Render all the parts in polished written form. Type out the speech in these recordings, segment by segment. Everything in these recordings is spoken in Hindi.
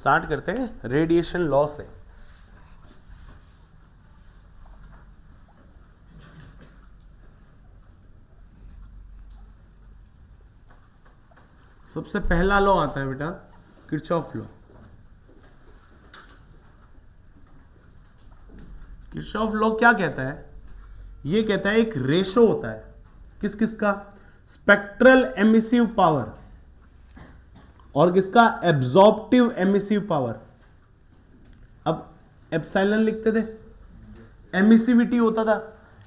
स्टार्ट करते हैं रेडिएशन लॉ से। सबसे पहला लॉ आता है बेटा किरचॉफ लॉ। किरचॉफ लॉ क्या कहता है? ये कहता है एक रेशो होता है किस किस का, स्पेक्ट्रल एमिसिव पावर और किसका, एब्जॉर्प्टिव एमिसिव पावर। अब एप्सिलॉन लिखते थे, एमिसिविटी होता था,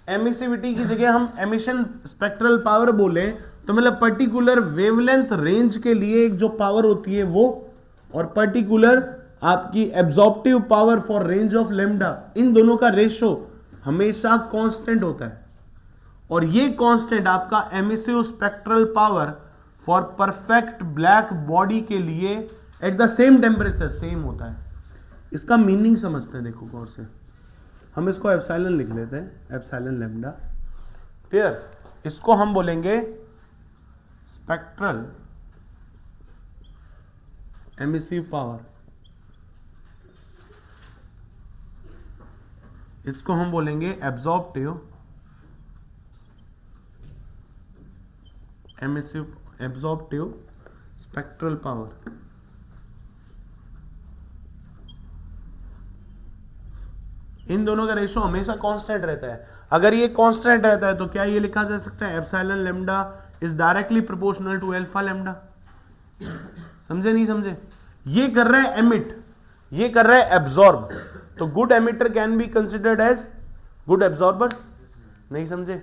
एमिसिविटी की जगह हम एमिशन स्पेक्ट्रल पावर बोले तो मतलब पर्टिकुलर वेवलेंथ रेंज के लिए एक जो पावर होती है वो, और पर्टिकुलर आपकी absorptive power for range of lambda, इन दोनों का रेशो हमेशा कांस्टेंट होता है। और ये कांस्टेंट आपका emissive spectral power for perfect black body के लिए at the same temperature same होता है। इसका मीनिंग समझते हैं, देखो गौर से। हम इसको एप्सिलॉन लिख लेते हैं, एप्सिलॉन लैम्डा, क्लियर। इसको हम बोलेंगे स्पेक्ट्रल एमिसिव पावर, इसको हम बोलेंगे absorptive emissive, absorptive spectral power. इन दोनों का रेशो हमेशा कांस्टेंट रहता है। अगर ये कांस्टेंट रहता है तो क्या ये लिखा जा सकता है epsilon lambda is directly proportional to alpha lambda? समझे नहीं समझे? ये कर रहा है एमिट, ये कर रहा है एब्जॉर्ब, तो good emitter can be considered as good absorber. नहीं समझे?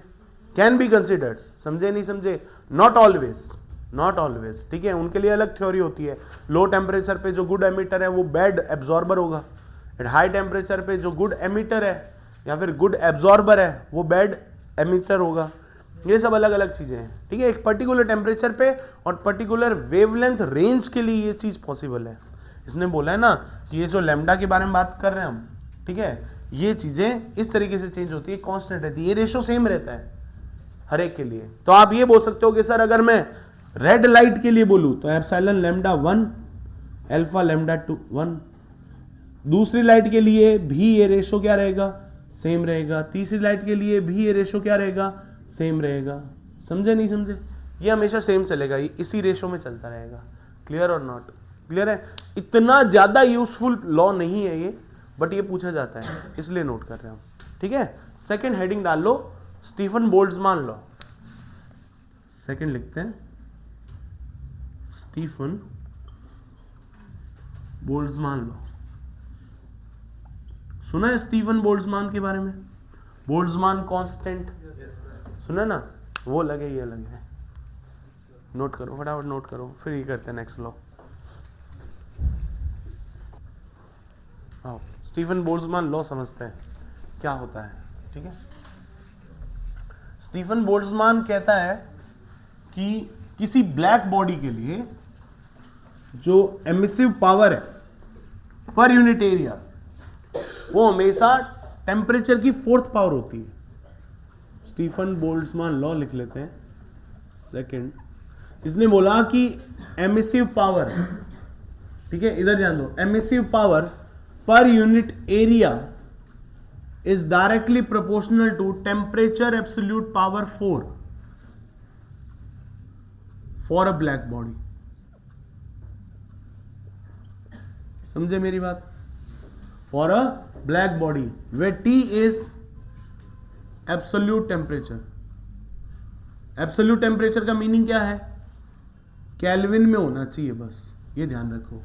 कैन बी कंसिडर्ड, समझे नहीं समझे? नॉट ऑलवेज, नॉट ऑलवेज, ठीक है। उनके लिए अलग थ्योरी होती है। लो टेम्परेचर पे जो गुड एमिटर है वो बैड एब्जॉर्बर होगा, एट हाई टेम्परेचर पे जो गुड एमिटर है या फिर गुड एब्जॉर्बर है वो बैड एमिटर होगा। ये सब अलग अलग चीजें हैं, ठीक है। एक पर्टिकुलर टेम्परेचर पे और पर्टिकुलर वेवलेंथ रेंज के लिए ये चीज पॉसिबल है। इसने बोला है ना कि ये जो लैम्डा के बारे में बात कर रहे हैं हम, ठीक है, ये चीजें इस तरीके से चेंज होती है, कांस्टेंट रहती है, ये रेशो सेम रहता है हर एक के लिए। तो आप ये बोल सकते हो कि सर अगर मैं रेड लाइट के लिए बोलूं तो एप्सिलॉन लैम्डा 1 अल्फा लैम्डा 2 1, दूसरी लाइट के लिए भी ये रेशो क्या रहेगा, सेम रहेगा, तीसरी लाइट के लिए भी ये रेशो क्या रहेगा, सेम रहेगा। समझे नहीं समझे? ये हमेशा सेम चलेगा, ये इसी रेशो में चलता रहेगा। क्लियर और नॉट क्लियर है? इतना ज्यादा यूजफुल लॉ नहीं है ये, बट ये पूछा जाता है इसलिए नोट कर रहे हैं हम, ठीक है। सेकंड हेडिंग डाल लो, स्टीफन बोल्ट्जमान लॉ। सेकंड लिखते हैं स्टीफन बोल्ट्जमान लॉ। सुना है स्टीफन बोल्ट्जमान के बारे में? बोल्ट्जमान कांस्टेंट सुना है ना? वो लगे ये अलग है, नोट करो फटाफट, नोट करो, फिर ये करते हैं नेक्स्ट लॉ। आओ स्टीफन बोल्ट्जमान लॉ समझते हैं क्या होता है, ठीक है। स्टीफन बोल्ट्जमान कहता है कि किसी ब्लैक बॉडी के लिए जो एमिसिव पावर है पर यूनिट एरिया वो हमेशा टेम्परेचर की 4th पावर होती है। स्टीफन बोल्ट्जमान लॉ लिख लेते हैं सेकंड। इसने बोला कि एमिसिव पावर, ठीक है, इधर ध्यान दो, emissive power per unit area is directly proportional to temperature absolute power 4 for a black body. समझे मेरी बात? For a black body where T is absolute temperature. Absolute temperature का मीनिंग क्या है? केल्विन में होना चाहिए, बस ये ध्यान रखो।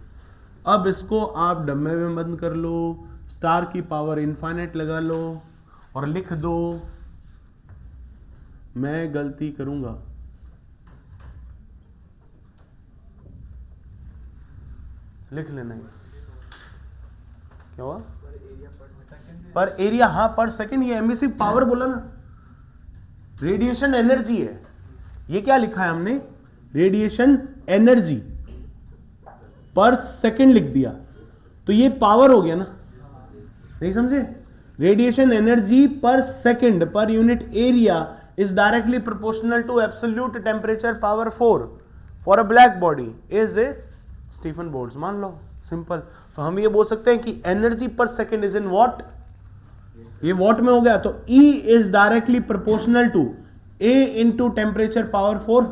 अब इसको आप डब्बे में बंद कर लो, स्टार की पावर इनफाइनाइट लगा लो और लिख दो मैं गलती करूंगा। लिख लेना है। क्या हुआ? पर एरिया, हाँ पर सेकंड, ये एमिसिव पावर बोला ना, रेडिएशन एनर्जी है। ये क्या लिखा है हमने? रेडिएशन एनर्जी पर सेकंड लिख दिया, तो ये पावर हो गया ना? नहीं समझे? Radiation energy per second per unit area is directly proportional to absolute temperature power 4 for a black body is a Stefan Boltzmann law. Simple. तो हम ये बोल सकते हैं कि energy per second is in watt, ये वॉट में हो गया, तो E is directly proportional to A into temperature power 4।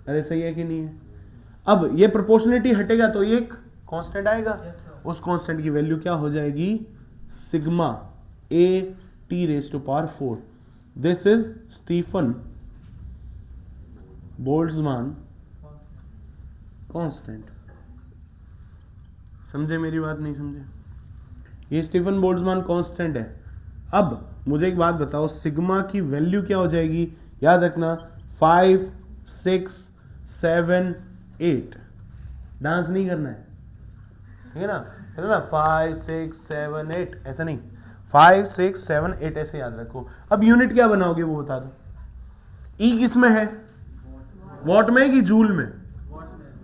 अरे सही है कि नहीं है? अब ये प्रोपोर्शनलिटी हटेगा तो ये एक कांस्टेंट आएगा, उस कांस्टेंट की वैल्यू क्या हो जाएगी, sigma A T raise to power 4। This is Stefan Boltzmann constant. समझे मेरी बात, नहीं समझे? ये स्टीफन बोल्ट्जमान कांस्टेंट है। अब मुझे एक बात बताओ, सिग्मा की वैल्यू क्या हो जाएगी, याद रखना 5 6 7 8, डांस नहीं करना है, ठीक है ना? 5 6 7 8 ऐसा नहीं, 5 6 7 8 ऐसे याद रखो। अब यूनिट क्या बनाओगे वो बता दो। ई किस में है, वॉट में कि जूल में?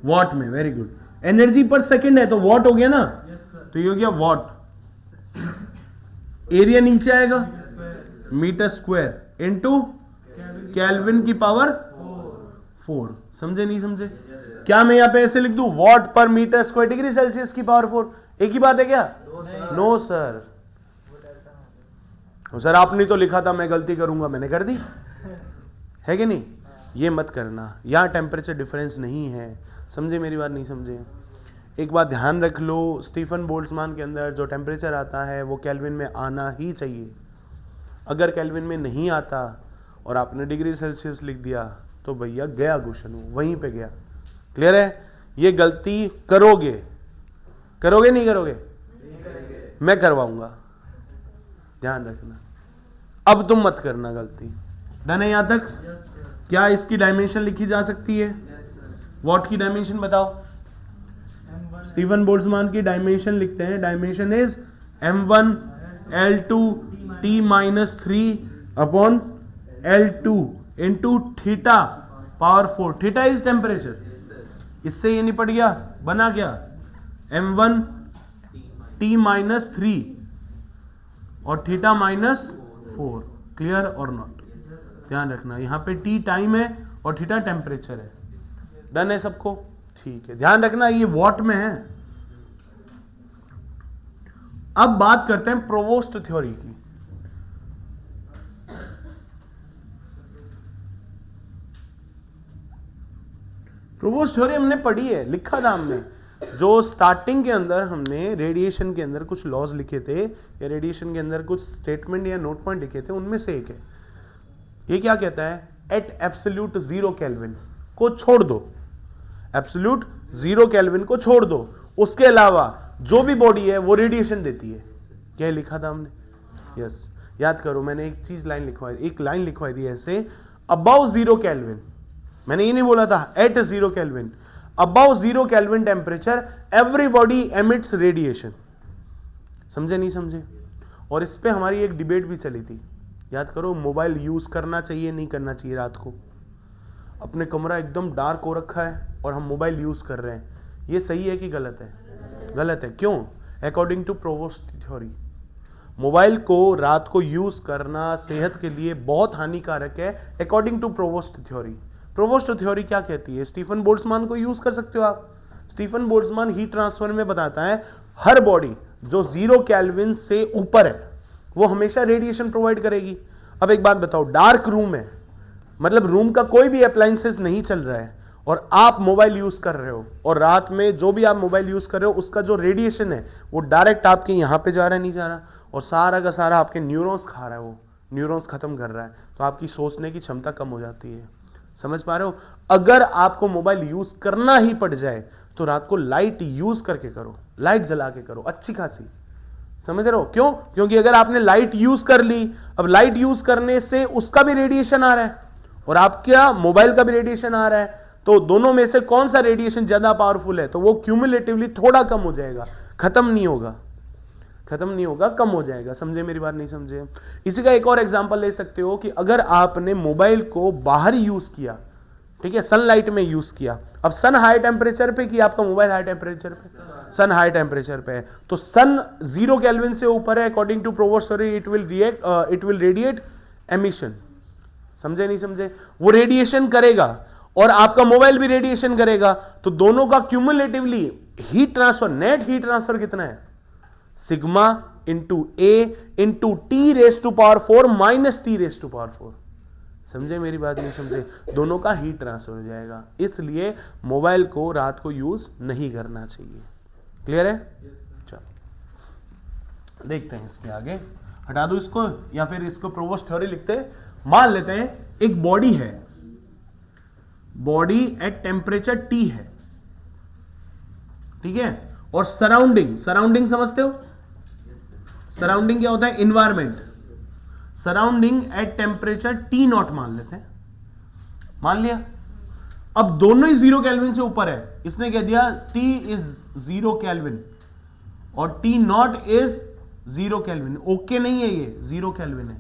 वॉट में, very good. Energy per second है तो वॉट हो गया ना, तो ये हो गया वॉट। एरिया नीचे आएगा मीटर स्क्वायर इनटू केल्विन की पावर 4। समझे नहीं समझे? क्या मैं यहां पे ऐसे लिख दूं, वॉट पर मीटर स्क्वायर डिग्री सेल्सियस की पावर 4? एक ही बात है क्या? No sir. सर आपने तो लिखा था, मैं गलती करूंगा, मैंने कर दी है कि नहीं? ये मत करना, यहां टेम्परेचर डिफरेंस नहीं है। समझे मेरी बात, नहीं समझे? एक बात ध्यान रख लो, स्टीफन बोल्ट्जमान के अंदर जो टेम्परेचर आता है वो केल्विन में आना ही चाहिए। अगर केल्विन में नहीं आता और आपने डिग्री सेल्सियस लिख दिया तो भैया गया क्वेश्चन, वहीं पे गया। क्लियर है? ये गलती करोगे, करोगे नहीं करोगे? मैं करवाऊंगा, ध्यान रखना। अब तुम मत करना गलती। डन है यहां तक? क्या इसकी डायमेंशन लिखी जा सकती है? वॉट की डायमेंशन बताओ। स्टीफन बोल्ट्जमान की डायमेंशन लिखते हैं, dimension is m1 L2 T-3 upon L2 into theta power 4। Theta is temperature, इससे ये निपट गया, बना गया m1 T-3 और थीटा -4। क्लियर और नॉट? ध्यान रखना, यहां पे T टाइम है और थीटा टेम्परेचर है। डन है सबको? ठीक है, ध्यान रखना ये वॉट में है। अब बात करते हैं प्रोवोस्ट थ्योरी की। प्रोवोस्ट थ्योरी हमने पढ़ी है, लिखा था हमने, जो स्टार्टिंग के अंदर हमने रेडिएशन के अंदर कुछ लॉज लिखे थे या रेडिएशन के अंदर कुछ स्टेटमेंट या नोट पॉइंट लिखे थे, उनमें से एक है। ये क्या कहता है, एट एब्सोल्यूट 0 केल्विन को छोड़ दो, एब्सोल्यूट 0 केल्विन को छोड़ दो, उसके अलावा जो भी बॉडी है वो रेडिएशन देती है। क्या लिखा था हमने? यस, याद करो, मैंने एक चीज लाइन लिखवाई, एक लाइन लिखवाई थी ऐसे, अबाउ 0 केल्विन। मैंने ये नहीं बोला था at 0 kelvin, above 0 kelvin temperature everybody emits radiation. समझे नहीं समझे? और इस पे हमारी एक डिबेट भी चली थी, याद करो, मोबाइल यूज करना चाहिए नहीं करना चाहिए। रात को अपने कमरा एकदम डार्क हो रखा है और हम मोबाइल यूज कर रहे हैं, ये सही है कि गलत है? गलत है। क्यों? According to Prevost theory mobile को रात को यूज करना सेहत के लिए बहुत हानिकारक है, according to Prevost theory. Prevost theory क्या कहती है? स्टीफन बोल्ट्जमान को यूज कर सकते हो आप। स्टीफन बोल्ट्जमान हीट ट्रांसफर में बताता है हर बॉडी जो 0 केल्विन से ऊपर है वो हमेशा रेडिएशन प्रोवाइड करेगी। अब एक बात बताओ, डार्क रूम है, मतलब रूम का कोई भी अप्लायंसेस नहीं चल रहा है और आप मोबाइल यूज कर रहे हो, और रात में जो भी आप मोबाइल यूज कर रहे हो उसका जो रेडिएशन है वो डायरेक्ट आपके यहां पे जा रहा है, नहीं जा रहा, और सारा का सारा आपके न्यूरॉन्स खा रहा है, वो न्यूरॉन्स खत्म कर रहा है, तो आपकी सोचने की क्षमता कम हो जाती है। समझ पा रहे हो? अगर आपको मोबाइल यूज करना ही पड़ जाए तो रात को लाइट यूज करके करो, लाइट जला के करो अच्छी खासी। समझ रहे हो? क्यों? क्योंकि अगर आपने लाइट यूज कर ली, अब लाइट यूज करने से उसका भी रेडिएशन आ रहा है और आपका मोबाइल का भी रेडिएशन आ रहा है, तो दोनों में से कौन सा रेडिएशन ज्यादा पावरफुल है? तो वो क्यूमुलेटिवली थोड़ा कम हो जाएगा, खत्म नहीं होगा, खत्म नहीं होगा, कम हो जाएगा। समझे मेरी बात, नहीं समझे? इसी का एक और एग्जांपल ले सकते हो कि अगर आपने मोबाइल को बाहर यूज किया, ठीक है, सनलाइट में यूज किया, अब सन हाई टेम्परेचर पे कि आपका मोबाइल हाई टेम्परेचर पे? सन हाई टेम्परेचर पे है, तो सन 0 केल्विन से ऊपर है, according to Prevost theory it will radiate emission. समझे नहीं समझे? वो रेडिएशन करेगा और आपका मोबाइल भी रेडिएशन करेगा, तो दोनों का cumulatively heat transfer, net heat transfer कितना है? Sigma into A into T raise to power 4 minus T raise to power 4। समझे मेरी बात? नहीं समझे? दोनों का हीट ट्रांसफर हो जाएगा, इसलिए मोबाइल को रात को यूज नहीं करना चाहिए। क्लियर है? चलो देखते हैं इसके आगे। हटा दो इसको या फिर इसको प्रोवोस्ट थ्योरी लिखते हैं। मान लेते हैं एक बॉडी है, बॉडी एट टेम्परेचर टी है, ठीक है, और सराउंडिंग, सराउंडिंग समझते हो? सराउंडिंग क्या होता है? Environment. Surrounding at temperature T not मान लेते हैं, मान लिया। अब दोनों ही 0 केल्विन से ऊपर है। इसने कह दिया टी इज 0 केल्विन और T not is 0 kelvin. Okay नहीं है, ये 0 केल्विन है।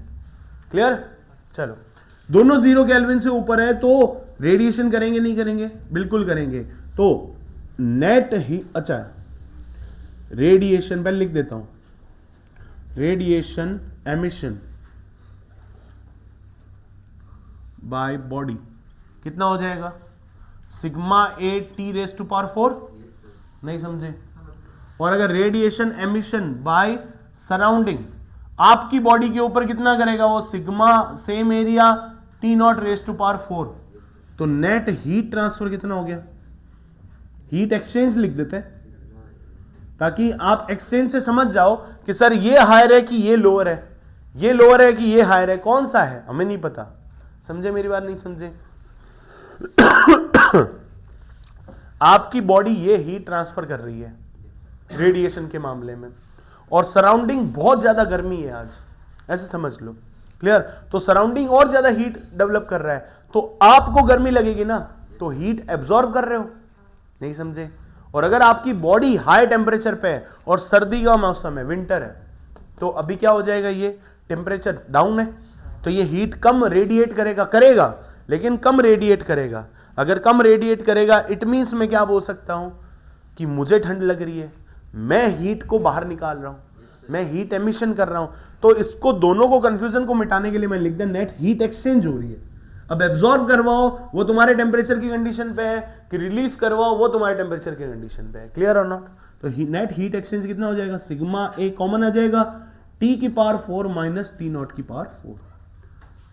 क्लियर? चलो, दोनों 0 केल्विन से ऊपर है तो रेडिएशन करेंगे नहीं करेंगे? बिल्कुल करेंगे। तो नेट ही, अच्छा रेडिएशन पहले लिख देता हूं, रेडिएशन एमिशन बाय बॉडी कितना हो जाएगा? Sigma A T raise to power 4। नहीं समझे? और अगर रेडिएशन एमिशन बाय सराउंडिंग आपकी बॉडी के ऊपर कितना करेगा वो? Sigma same area T naught raise to power 4। तो नेट हीट ट्रांसफर कितना हो गया? हीट एक्सचेंज लिख देते हैं ताकि आप एक्सचेंज से समझ जाओ कि सर ये हायर है कि ये लोअर है, ये लोअर है कि ये हायर है, कौन सा है हमें नहीं पता। समझे मेरी बात? नहीं समझे? आपकी बॉडी ये हीट ट्रांसफर कर रही है रेडिएशन के मामले में, और सराउंडिंग बहुत ज्यादा गर्मी है आज, ऐसे समझ लो। क्लियर? तो सराउंडिंग और ज्यादा हीट डेवलप कर रहा है, तो आपको गर्मी लगेगी ना, तो हीट एब्जॉर्ब कर रहे हो। नहीं समझे? और अगर आपकी बॉडी हाई टेम्परेचर पे है और सर्दी का मौसम है, विंटर है, तो अभी क्या हो जाएगा? ये टेम्परेचर डाउन है, तो ये हीट कम रेडिएट करेगा, लेकिन कम रेडिएट करेगा। अगर कम रेडिएट करेगा, इट मीन्स मैं क्या बोल सकता हूं कि मुझे ठंड लग रही है, मैं हीट को बाहर निकाल रहा हूं, मैं हीट एमिशन कर रहा हूं। तो इसको, दोनों को, कंफ्यूजन को मिटाने के लिए मैं लिख दे नेट हीट एक्सचेंज हो रही है। अब एब्जॉर्ब करवाओ वो तुम्हारे टेम्परेचर की कंडीशन पे है, कि रिलीज करवाओ वो तुम्हारे टेम्परेचर की कंडीशन पे है। क्लियर और नॉट? तो नेट हीट एक्सचेंज कितना हो जाएगा? सिग्मा ए कॉमन आ जाएगा, टी की पावर 4 माइनस टी नॉट की पावर 4।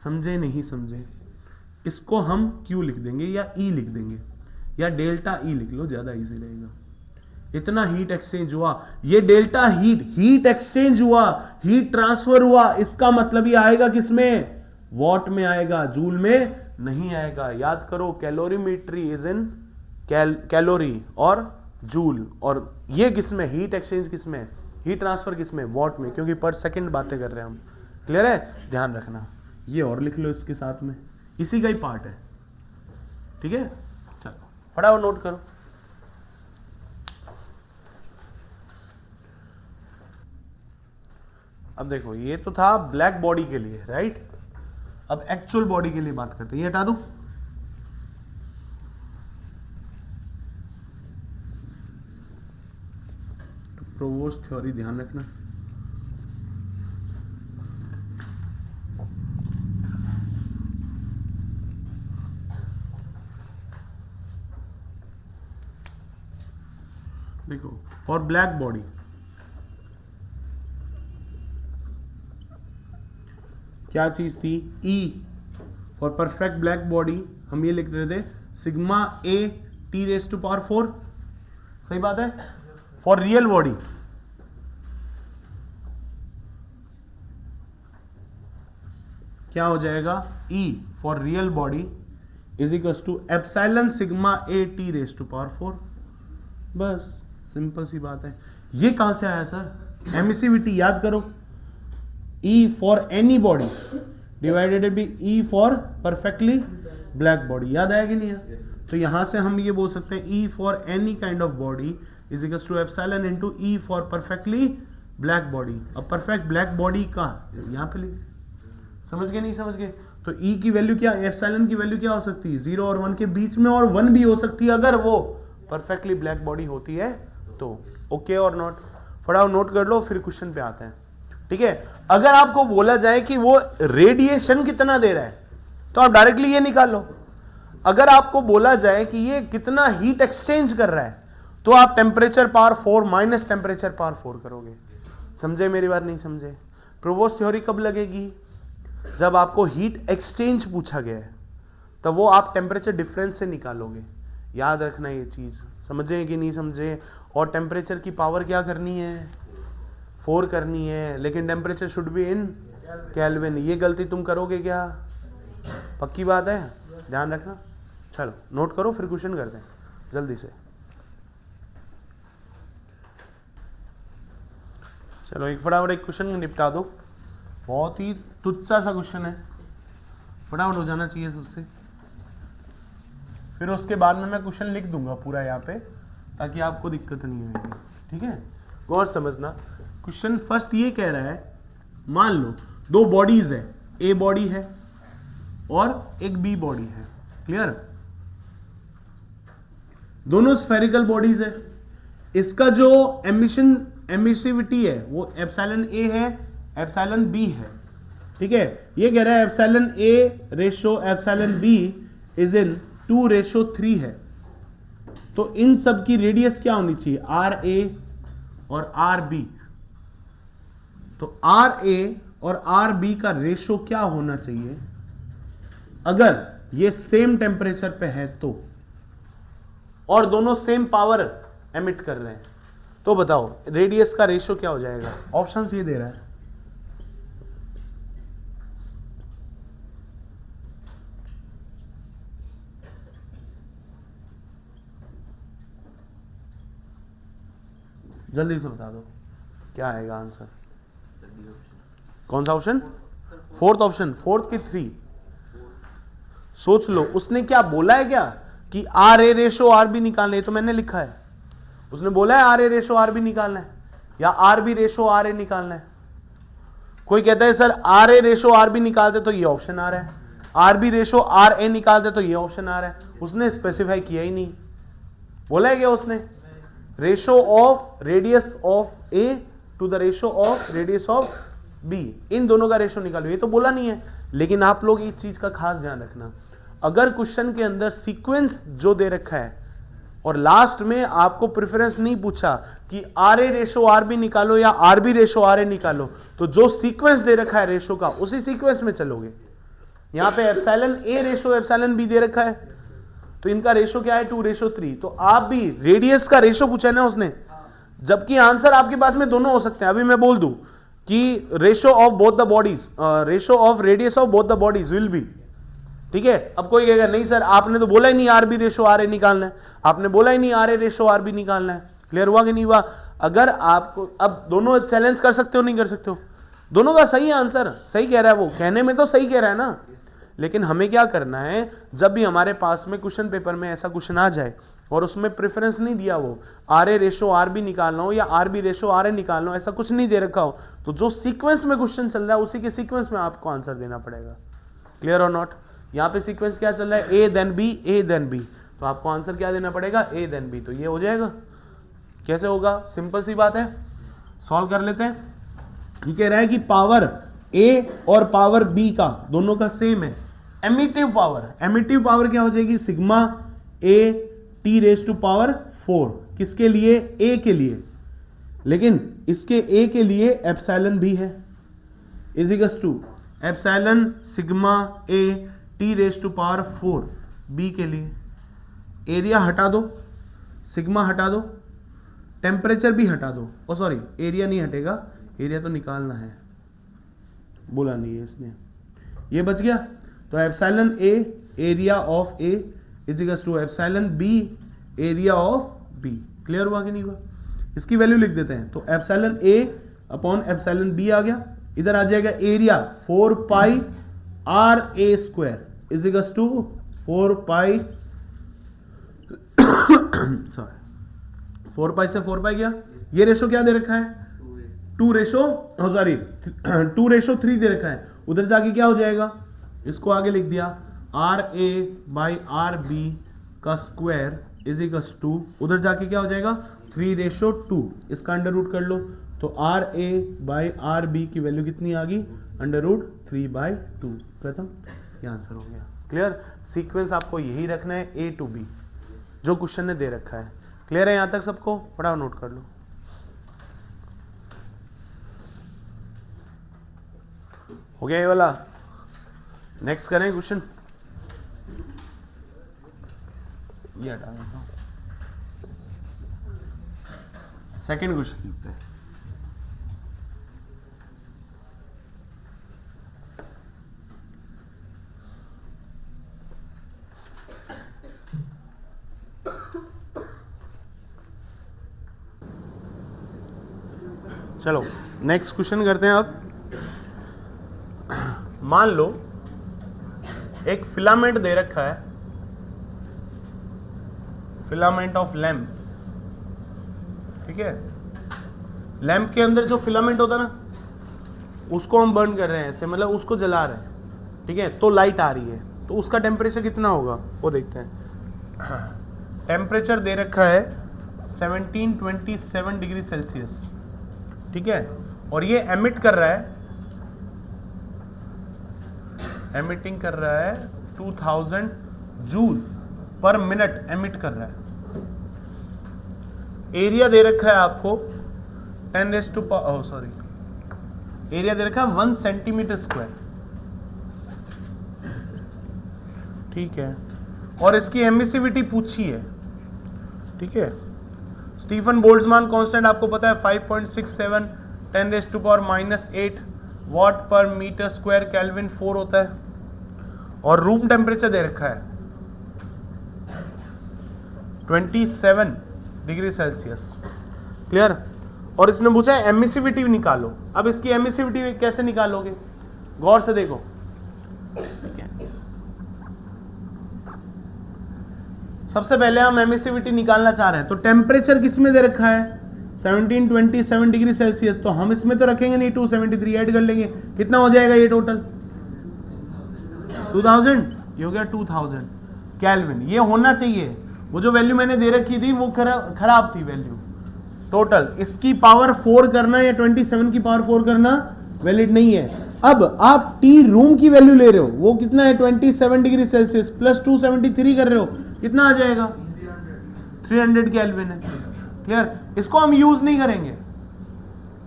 समझे नहीं समझे? इसको हम क्यू लिख देंगे या ई लिख देंगे या डेल्टा ई लिख लो, ज्यादा इजी रहेगा। इतना हीट एक्सचेंज हुआ, ये डेल्टा हीट एक्सचेंज हुआ, हीट ट्रांसफर हुआ, इसका मतलब ये आएगा किसमें? वॉट में आएगा, जूल में नहीं आएगा। याद करो, कैलोरीमेट्री इज इन कैलोरी और जूल, और ये किसमें? हीट एक्सचेंज किसमें? हीट ट्रांसफर किसमें? वॉट में, क्योंकि पर सेकंड बातें कर रहे हैं हम। क्लियर है? ध्यान रखना। ये और लिख लो इसके साथ में, इसी का ही पार्ट है। ठीक है? चलो फटाफट नोट करो। अब देखो, ये तो था ब्लैक बॉडी के लिए, राइट? अब एक्चुअल बॉडी के लिए बात करते हैं। ये हटा दो। तो प्रोवोस्ट थ्योरी ध्यान रखना। देखो, फॉर ब्लैक बॉडी क्या चीज थी? E. For perfect black body हम ये लिख रहे थे sigma A T raise to power 4। सही बात है? फॉर रियल बॉडी क्या हो जाएगा? E for real body is equal to epsilon sigma A T raise to power 4। बस सिंपल सी बात है। ये कहां से आया सर? एमिसिविटी याद करो, E for any body divided by E for perfectly black body। याद आया कि नहीं है? तो यहां से हम ये बोल सकते हैं E for any kind of body is equals to epsilon into E for perfectly black body। अब perfect black body का यहां पे लिख, समझ गए नहीं समझ गए? तो E की वैल्यू क्या, एप्सिलॉन की वैल्यू क्या हो सकती है? 0 और 1 के बीच में, और 1 भी हो सकती है अगर वो परफेक्टली ब्लैक बॉडी होती है तो। ओके और नॉट? फटाफट नोट कर लो, फिर क्वेश्चन पे आते हैं। ठीक है? अगर आपको बोला जाए कि वो रेडिएशन कितना दे रहा है, तो आप डायरेक्टली ये निकाल लो। अगर आपको बोला जाए कि ये कितना हीट एक्सचेंज कर रहा है, तो आप temperature power 4 minus temperature power 4 करोगे। समझे मेरी बात? नहीं समझे? प्रोवोस्ट थ्योरी कब लगेगी? जब आपको हीट एक्सचेंज पूछा गया है, तब वो आप टेम्परेचर डिफरेंस से निकालोगे। याद रखना ये चीज, समझे कि नहीं समझे? और टेम्परेचर की पावर क्या करनी है? 4 करनी है, लेकिन temperature should be in kelvin. ये गलती तुम करोगे क्या? पक्की बात है, ध्यान रखना। चलो नोट करो, फिर क्वेश्चन करते हैं जल्दी से। चलो एक फटाफट एक क्वेश्चन निपटा दो, बहुत ही तुच्छा सा क्वेश्चन है, फटाफट हो जाना चाहिए सबसे। फिर उसके बाद में मैं क्वेश्चन लिख दूंगा पूरा यहाँ पे, ताकि आपको दिक्कत नहीं आएगी। ठीक है, गौर समझना। क्वेश्चन फर्स्ट ये कह रहा है, मान लो 2 बॉडीज है, ए बॉडी है और एक बी बॉडी है। क्लियर? दोनों स्फेरिकल बॉडीज है। इसका जो एमिसिविटी है वो एप्सिलॉन ए है, एप्सिलॉन बी है। ठीक है, ये कह रहा है epsilon A ratio epsilon B is in 2:3 है। तो इन सब की रेडियस क्या होनी चाहिए? आर ए और आर बी। तो आर ए और आर बी का रेशो क्या होना चाहिए अगर ये सेम टेम्परेचर पे है तो, और दोनों सेम पावर एमिट कर रहे हैं? तो बताओ रेडियस का रेशो क्या हो जाएगा? ऑप्शंस ये दे रहा है। जल्दी से बता दो क्या आएगा आंसर। कौन सा ऑप्शन? Fourth option. फोर्थ के 3। सोच लो, उसने क्या बोला है क्या कि R A ratio R B निकालना है? तो मैंने लिखा है, उसने बोला है R A ratio R B निकालना है या R B ratio R A निकालना है। कोई कहता है sir R A ratio R B निकालते तो ये ऑप्शन आ रहा है, R B ratio R A निकालते तो ये ऑप्शन आ रहा है। उसने स्पेसिफाई किया ही नहीं। बोला है क्या उसने? Ratio of radius of a to the ratio of radius of b, इन दोनों का रेशो निकालो, ये तो बोला नहीं है। लेकिन आप लोग इस चीज का खास ध्यान रखना, अगर क्वेश्चन के अंदर सीक्वेंस जो दे रखा है और लास्ट में आपको प्रेफरेंस नहीं पूछा कि R A ratio R B निकालो या R B ratio R A निकालो, तो जो सीक्वेंस दे रखा है रेशो का, उसी सीक्वेंस में चलोगे। यहां पे epsilon A ratio epsilon B दे रखा है, तो इनका रेशो क्या है? 2:3। तो आप भी रेडियस का रेशो पूछा है ना उसने, जबकि आंसर आपके पास में दोनों हो सकते हैं। अभी मैं बोल दूं कि ratio of both the bodies, ratio of radius of both the bodies will be. ठीक है, अब कोई कहेगा नहीं सर आपने तो बोला ही नहीं R B ratio R A निकालना है, आपने बोला ही नहीं R A ratio R B निकालना है। क्लियर हुआ कि नहीं हुआ? अगर आपको अब दोनों चैलेंज कर सकते हो, नहीं कर सकते हो? दोनों का सही आंसर सही कह रहा है, वो कहने में तो सही कह रहा है ना, लेकिन हमें क्या करना है, जब भी हमारे पास में क्वेश्चन पेपर में ऐसा क्वेश्चन आ जाए और उसमें प्रेफरेंस नहीं दिया वो R A ratio R B निकालना हो या R B ratio R A निकालना हो, ऐसा कुछ नहीं दे रखा हो, तो जो सीक्वेंस में क्वेश्चन चल रहा है उसी के सीक्वेंस में आपको आंसर देना पड़ेगा। क्लियर और नॉट? यहाँ पे सीक्वेंस क्या चल रहा है? A then B, A then B, तो आपको आंसर क्या देना पड़ेगा? A then B. तो ये हो जाएगा। कैसे होगा? सिंपल सी बात है, सॉल्व कर लेते हैं। ये कह रहा है कि पावर ए और पावर बी का दोनों का सेम है। एमिटिव पावर, एमिटिव पावर क्या हो जाएगी? Sigma A T raise to power 4। किसके लिए? ए के लिए। लेकिन इसके ए के लिए एप्सिलॉन भी है, is equals to epsilon sigma A T raise to power 4 B के लिए। एरिया हटा दो, सिग्मा हटा दो, टेम्परेचर भी हटा दो। ओ सॉरी, एरिया नहीं हटेगा, एरिया तो निकालना है, बोला नहीं है इसने, ये बच गया। तो epsilon A area of A is equals to epsilon B area of B. Clear हुआ कि नहीं हुआ? इसकी वैल्यू लिख देते हैं। तो epsilon A upon epsilon B आ गया, इधर आ जाएगा area 4 pi R A square is equals to 4 pi sorry 4 pi से 4 पाई गया। ये रेशो क्या दे रखा है? 2:3 दे रखा है। उधर जाके क्या हो जाएगा? इसको आगे लिख दिया R A by R B का स्क्वायर इज इक्वल्स टू, उधर जाके क्या हो जाएगा? 3:2। इसका अंडर रूट कर लो, तो R A by R B की वैल्यू कितनी आ गई? √3/2। खत्म, ये आंसर हो गया। क्लियर? सीक्वेंस आपको यही रखना है, ए टू बी, जो क्वेश्चन ने दे रखा है। क्लियर है यहां तक सबको? पढ़ाओ, नोट कर लो। हो गया ये वाला? नेक्स्ट करें क्वेश्चन। ये हटा देता हूं, सेकेंड क्वेश्चन लिखते हैं। चलो नेक्स्ट क्वेश्चन करते हैं। अब मान लो एक फिलामेंट दे रखा है, फिलामेंट ऑफ लैम्प, ठीक है। लैम्प के अंदर जो फिलामेंट होता है ना, उसको हम बर्न कर रहे हैं ऐसे, मतलब उसको जला रहे हैं, ठीक है। तो लाइट आ रही है, तो उसका टेम्परेचर कितना होगा वो देखते हैं। टेम्परेचर दे रखा है 1727 डिग्री सेल्सियस, ठीक है। और ये एमिट कर रहा है, एमिटिंग कर रहा है 2000 जूल पर मिनट एमिट कर रहा है। एरिया दे रखा है आपको 10⁻, एरिया दे रखा है 1 सेंटीमीटर स्क्वायर, ठीक है। और इसकी एमिसिविटी पूछी है, ठीक है। स्टीफन बोल्ट्जमान कांस्टेंट आपको पता है 5.67 10⁻⁻8 वाट पर मीटर स्क्वायर केल्विन 4 होता है। और रूम टेम्परेचर दे रखा है 27 डिग्री सेल्सियस, क्लियर। और इसने पूछा है एमिसिविटी निकालो। अब इसकी एमिसिविटी कैसे निकालोगे, गौर से देखो, ठीक है। सबसे पहले हम एमिसिविटी निकालना चाह रहे हैं, तो टेम्परेचर किसमें दे रखा है 1727 डिग्री सेल्सियस, तो हम इसमें तो रखेंगे नहीं, 273 ऐड कर लेंगे, कितना हो जाएगा ये टोटल 2000, ये हो गया 2000 केल्विन। ये होना चाहिए, वो जो वैल्यू मैंने दे रखी थी वो खराब थी वैल्यू। टोटल इसकी पावर 4 करना या 27 की पावर 4 करना वैलिड नहीं है। अब आप टी रूम की वैल्यू ले रहे हो, वो कितना है 27 डिग्री सेल्सियस प्लस 273 कर रहे हो, कितना आ जाएगा 300 केल्विन है, क्लियर। इसको हम यूज नहीं करेंगे।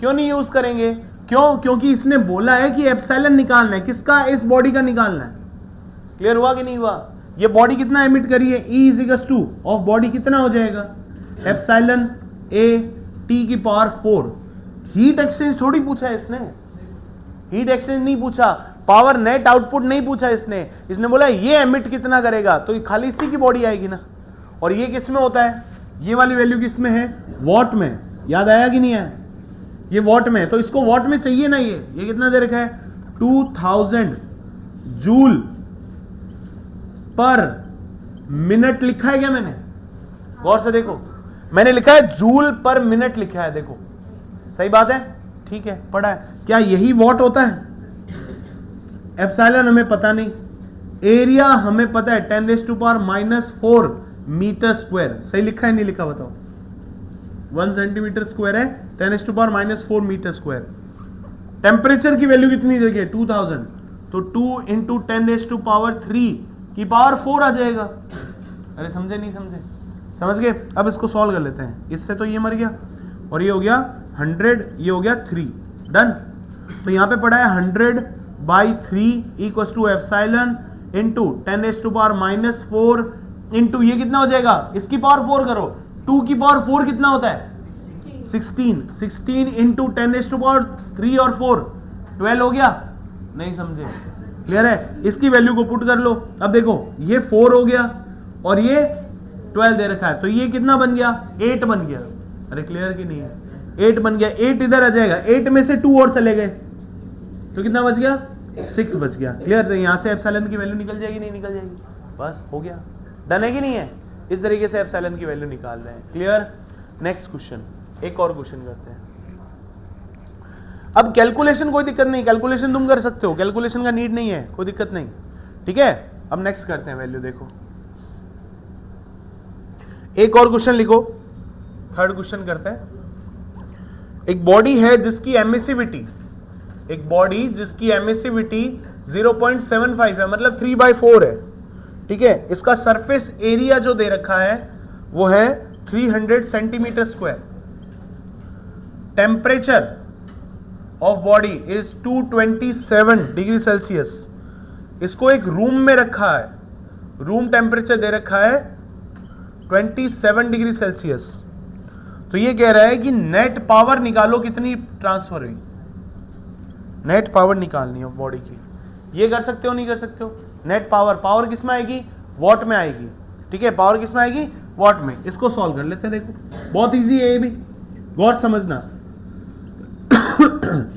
क्यों नहीं यूज करेंगे? क्योंकि इसने बोला है कि एप्सिलॉन निकालना है, किसका, इस बॉडी का निकालना है। क्लियर हुआ कि नहीं हुआ? ये बॉडी कितना एमिट करी है, E is two of body कितना हो जाएगा एप्सिलॉन A T की पावर 4। हीट एक्सचेंज थोड़ी पूछा है इसने, हीट एक्सचेंज नहीं पूछा, पावर नेट आउटपुट नहीं पूछा इसने बोला ये एमिट कितना करेगा, तो ये खाली इसी की बॉडी आएगी ना। और ये किस में होता है, ये वाली वैल्यू किस में है, वॉट में। याद आया कि नहीं आया? ये वॉट में है, तो इसको वॉट में चाहिए ना। ये कितना दे रखा है 2000 जूल पर मिनट लिखा है क्या मैंने? गौर से देखो, मैंने लिखा है जूल पर मिनट लिखा है, देखो सही बात है, ठीक है, पढ़ा है। क्या यही वॉट होता है? एप्सिलॉन हमें पता नहीं, एरिया हमें पता है 10⁻⁻4 मीटर स्क्वायर। सही लिखा है नहीं लिखा बताओ? 1 सेंटीमीटर स्क्वायर है 10⁻⁻4 मीटर स्क्वायर। टेम्परेचर की वैल्यू कितनी जगह 2000, तो 2 × 10⁻³ की पावर 4 आ जाएगा। अरे समझे नहीं समझे? समझ गए? अब इसको सॉल्व कर लेते हैं। इससे तो ये मर गया और ये हो गया 100, ये हो गया 3, डन। तो यहां पे पड़ा है 100/3 equals to epsilon into 10⁻⁻4 into ये कितना हो जाएगा, इसकी पावर 4 करो, 2 की पावर 4 कितना होता है 16 इंटू 10⁻³ और 4 12 हो गया। नहीं समझे? क्लियर है? इसकी वैल्यू को पुट कर लो। अब देखो ये 4 हो गया और ये 12 दे रखा है, तो ये कितना बन गया 8 बन गया। अरे क्लियर की नहीं है? 8 बन गया, 8 इधर आ जाएगा, 8 में से 2 और चले गए तो कितना बच गया 6 बच गया। क्लियर? तो यहां से एप्सिलॉन की वैल्यू निकल जाएगी, नहीं निकल जाएगी? बस हो गया, डन है कि नहीं है? इस तरीके से एप्सिलॉन की वैल्यू निकाल रहे हैं। क्लियर? नेक्स्ट क्वेश्चन, एक और क्वेश्चन करते हैं। अब कैलकुलेशन कोई दिक्कत नहीं, कैलकुलेशन तुम कर सकते हो, कैलकुलेशन का नीड नहीं है, कोई दिक्कत नहीं, ठीक है। अब नेक्स्ट करते हैं वैल्यू। देखो एक और क्वेश्चन लिखो, थर्ड क्वेश्चन करते हैं। एक बॉडी है जिसकी एमिसिविटी, एक बॉडी जिसकी एमिसिविटी 0.75 है, मतलब 3/4 है, ठीक है। इसका सरफेस एरिया जो दे रखा है वो है 300 centimetre square. Temperature of body is 227 degree Celsius. इसको एक रूम में रखा है, रूम टेम्परेचर दे रखा है 27 डिग्री सेल्सियस। तो ये कह रहा है कि नेट पावर निकालो कितनी ट्रांसफर हुई, नेट पावर निकालनी है बॉडी की। ये कर सकते हो नहीं कर सकते हो? नेट पावर, पावर किस में आएगी? वॉट में आएगी। ठीक है, पावर किस में आएगी? वॉट में। इसको सॉल्व कर लेते हैं। देखो बहुत इजी है ये भी, गौर समझना।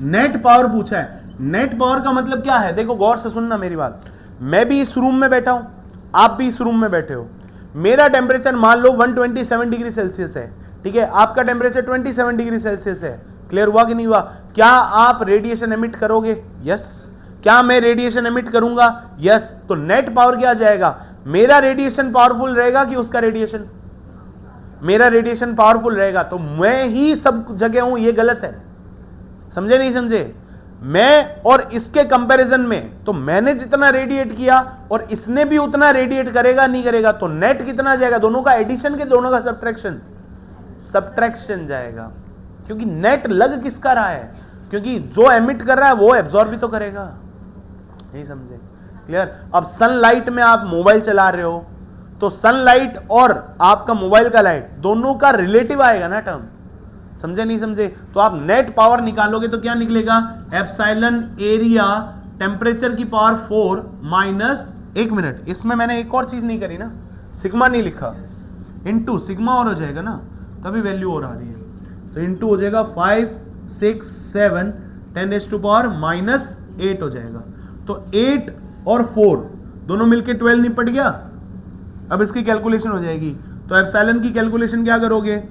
नेट पावर पूछा है। नेट पावर का मतलब क्या है? देखो गौर से सुनना मेरी बात। मैं भी इस रूम में बैठा हूं, आप भी इस रूम में बैठे हो। मेरा टेम्परेचर मान लो 127 डिग्री सेल्सियस है, ठीक है, आपका टेम्परेचर 27 डिग्री सेल्सियस है। क्लियर हुआ कि नहीं हुआ? क्या आप रेडिएशन एमिट करोगे? यस। क्या मैं रेडिएशन एमिट करूंगा? यस। तो नेट पावर क्या जाएगा? मेरा रेडिएशन पावरफुल रहेगा कि उसका रेडिएशन? मेरा रेडिएशन पावरफुल रहेगा, तो मैं ही सब जगह हूं, ये गलत है। समझे नहीं समझे? मैं और इसके कंपैरिजन में, तो मैंने जितना रेडिएट किया और इसने भी उतना रेडिएट करेगा नहीं करेगा, तो नेट कितना जाएगा? दोनों का एडिशन के दोनों का सब्ट्रैक्शन? सब्ट्रैक्शन जाएगा। क्योंकि नेट लग किसका रहा है? क्योंकि जो एमिट कर रहा है वो एब्जॉर्ब भी तो करेगा। नहीं समझे? क्लियर? अब सनलाइट में आप मोबाइल चला रहे हो, तो सनलाइट और आपका मोबाइल का लाइट दोनों का रिलेटिव आएगा ना टर्म। समझे नहीं समझे? तो आप नेट पावर निकालोगे तो क्या निकलेगा? एप्सिलॉन एरिया टेम्परेचर की पावर 4 माइनस, एक मिनट, इसमें मैंने एक और चीज नहीं करी ना, सिग्मा नहीं लिखा, इनटू सिग्मा और हो जाएगा ना, तभी वैल्यू और आ रही है। तो इनटू हो जाएगा 5 6 7 10⁻⁻8 हो जाएगा। तो 8 और 4 दोनों मिलके 12 निपट गया। अब इसकी कैलकुलेशन हो जाएगी। तो एप्सिलॉन की कैलकुलेशन क्या करोगे?